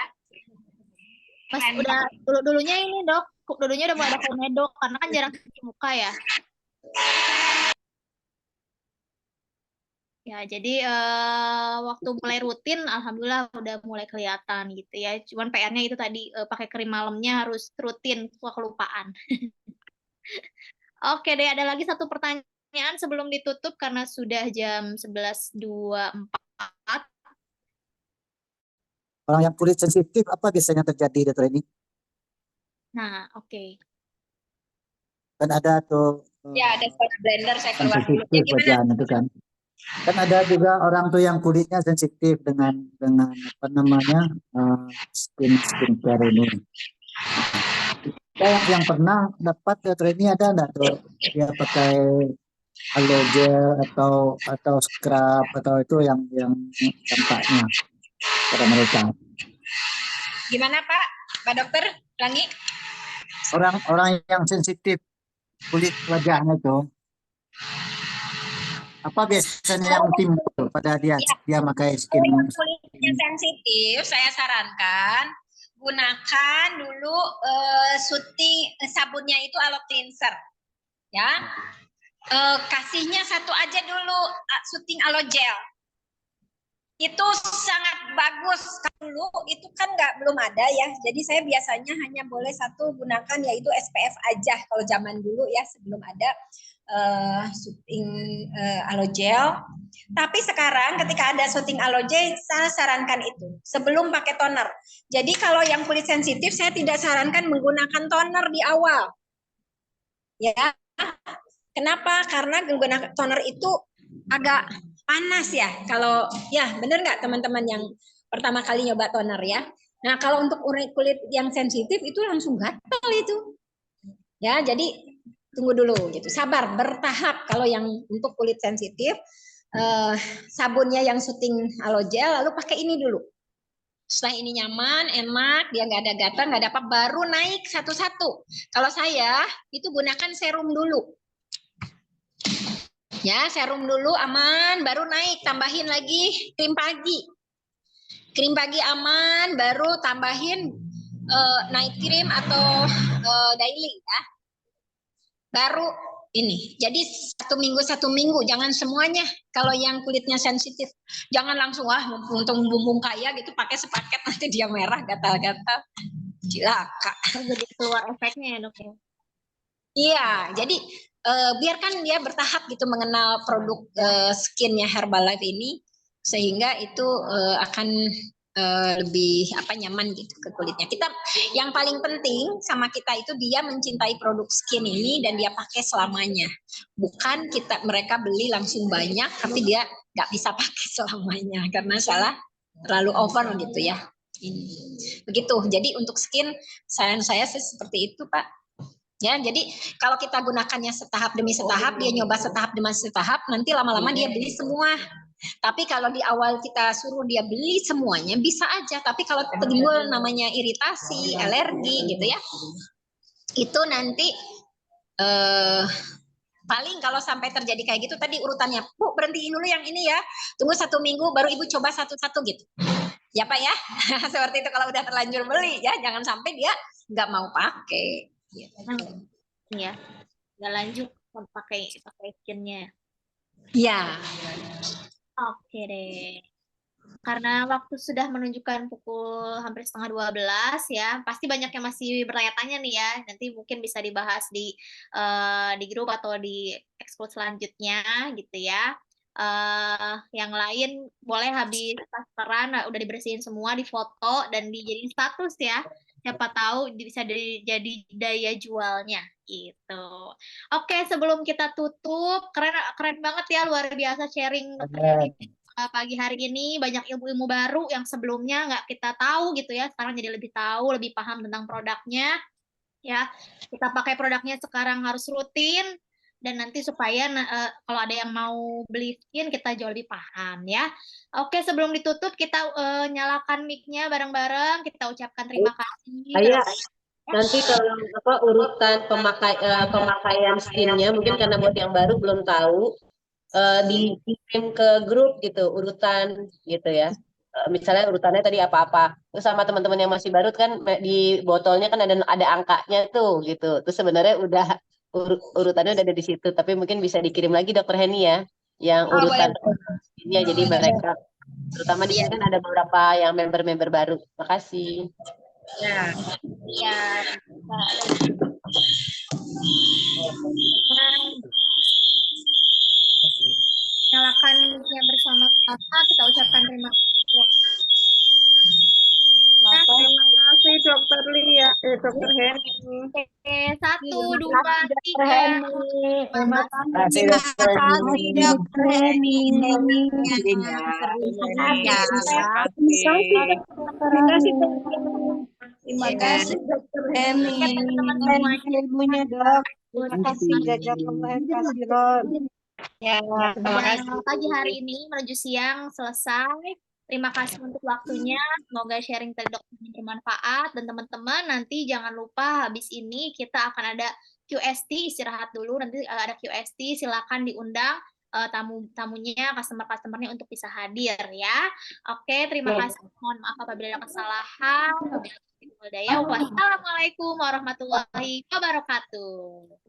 Mas Keren udah dulunya ini dok, dulunya udah mulai ada komedo karena kan jarang cuci muka ya. Ya, jadi waktu mulai rutin, alhamdulillah udah mulai kelihatan gitu ya. Cuman PR-nya itu tadi pakai krim malamnya harus rutin, suka kelupaan. Oke deh, ada lagi satu pertanyaan sebelum ditutup karena sudah jam 11.24. orang yang kulit sensitif apa biasanya terjadi dokter ini? Nah, oke. Kan ada tuh Ya, ada blender saya keluar dulu. sensitif Ya, gimana? wajahnya itu kan. Kan ada juga orang tuh yang kulitnya sensitif dengan apa namanya skincare ini. Yang pernah dapat dokter ini ada enggak tuh dia pakai aloe gel atau scrub atau itu yang dampaknya pada mereka. Gimana Pak? Pak Dokter, ulangi. Orang yang sensitif kulit wajahnya tuh apa biasanya yang timbul pada dia pakai skin? Kalau yang kulitnya sensitif, saya sarankan gunakan dulu syuting sabunnya itu aloe cleanser, ya. Kasihnya satu aja dulu syuting aloe gel. Itu sangat bagus. Dulu itu kan belum ada ya, jadi saya biasanya hanya boleh satu gunakan yaitu SPF aja kalau zaman dulu ya sebelum ada syuting aloe gel. Tapi sekarang ketika ada syuting aloe gel, saya sarankan itu sebelum pakai toner. Jadi kalau yang kulit sensitif saya tidak sarankan menggunakan toner di awal. Ya. Kenapa? Karena menggunakan toner itu agak panas ya. Kalau ya benar nggak teman-teman yang pertama kali nyoba toner ya. Nah kalau untuk kulit yang sensitif itu langsung gatal itu. Ya jadi tunggu dulu gitu. Sabar, bertahap. Kalau yang untuk kulit sensitif sabunnya yang syuting aloe gel lalu pakai ini dulu. Setelah ini nyaman, enak, dia nggak ada gatal, nggak ada apa, baru naik satu-satu. Kalau saya itu gunakan serum dulu. Ya, serum dulu aman, baru naik, tambahin lagi krim pagi. Krim pagi aman, baru tambahin night cream atau daily ya. Baru ini. Jadi 1 minggu, jangan semuanya. Kalau yang kulitnya sensitif, jangan langsung untung bumbung kaya gitu pakai sepaket nanti dia merah gatal-gatal. Cilaka. Jadi keluar efeknya ya dok ya. Iya, jadi biarkan dia bertahap gitu mengenal produk skinnya Herbalife ini sehingga itu akan lebih nyaman gitu ke kulitnya. Yang paling penting sama kita itu dia mencintai produk skin ini dan dia pakai selamanya. Bukan mereka beli langsung banyak tapi dia nggak bisa pakai selamanya karena terlalu over gitu ya. Begitu. Jadi untuk skin saran saya seperti itu Pak. Ya, jadi kalau kita gunakannya setahap demi setahap, dia nyoba setahap demi setahap, nanti lama-lama dia beli semua. Tapi kalau di awal kita suruh dia beli semuanya bisa aja, tapi kalau timbul namanya iritasi, alergi gitu ya, itu nanti paling kalau sampai terjadi kayak gitu tadi urutannya, Bu berhentiin dulu yang ini ya, tunggu 1 minggu baru Ibu coba satu-satu gitu. Ya Pak ya, seperti itu kalau udah terlanjur beli ya, jangan sampai dia nggak mau pakai. Iya, nggak lanjut pakai skinnya. Iya. Oke deh. Karena waktu sudah menunjukkan pukul hampir setengah 12 ya, pasti banyak yang masih bertanya-tanya nih ya. Nanti mungkin bisa dibahas di grup atau di ekskul selanjutnya gitu ya. Yang lain boleh habis plasteran udah dibersihin semua, difoto dan dijadiin status ya. Siapa tahu bisa jadi daya jualnya gitu. Oke, sebelum kita tutup, keren banget ya, luar biasa sharing pagi hari ini, banyak ilmu-ilmu baru yang sebelumnya nggak kita tahu gitu ya, sekarang jadi lebih tahu, lebih paham tentang produknya ya. Kita pakai produknya sekarang harus rutin dan nanti supaya kalau ada yang mau beli skin kita jauh lebih paham ya. Oke, sebelum ditutup kita nyalakan mic-nya bareng-bareng, kita ucapkan terima kasih. Nanti kalau urutan pemakaian skinnya mungkin karena buat yang baru belum tahu, dikirim ke grup gitu urutan gitu ya. Misalnya urutannya tadi apa-apa. Terus sama teman-teman yang masih baru kan di botolnya kan ada angkanya tuh gitu. Terus sebenarnya udah urutannya udah ada di situ, tapi mungkin bisa dikirim lagi Dokter Heni ya yang urutan skinnya. Jadi mereka terutama di sini kan ada beberapa yang member-member baru. Makasih. Ya. Ya. Nyalakan mic-nya bersama-sama, kita ucapkan terima kasih. Terima kasih Dokter Lia, Dokter Heni. Oke, 1, 2, 3. Terima kasih Dokter Heni. Terima kasih Dokter Heni. Teman-teman ilmunya Dok. Terima kasih Jazakallah khairan. Ya, terima kasih. Pagi hari ini menuju siang selesai. Terima kasih untuk waktunya. Semoga sharing tadi dokter bermanfaat. Dan teman-teman nanti jangan lupa habis ini kita akan ada QST, istirahat dulu. Nanti ada QST, silakan diundang tamunya, customer-customernya untuk bisa hadir ya. Oke, terima kasih. Mohon maaf apabila ada kesalahan. Wassalamualaikum warahmatullahi wabarakatuh.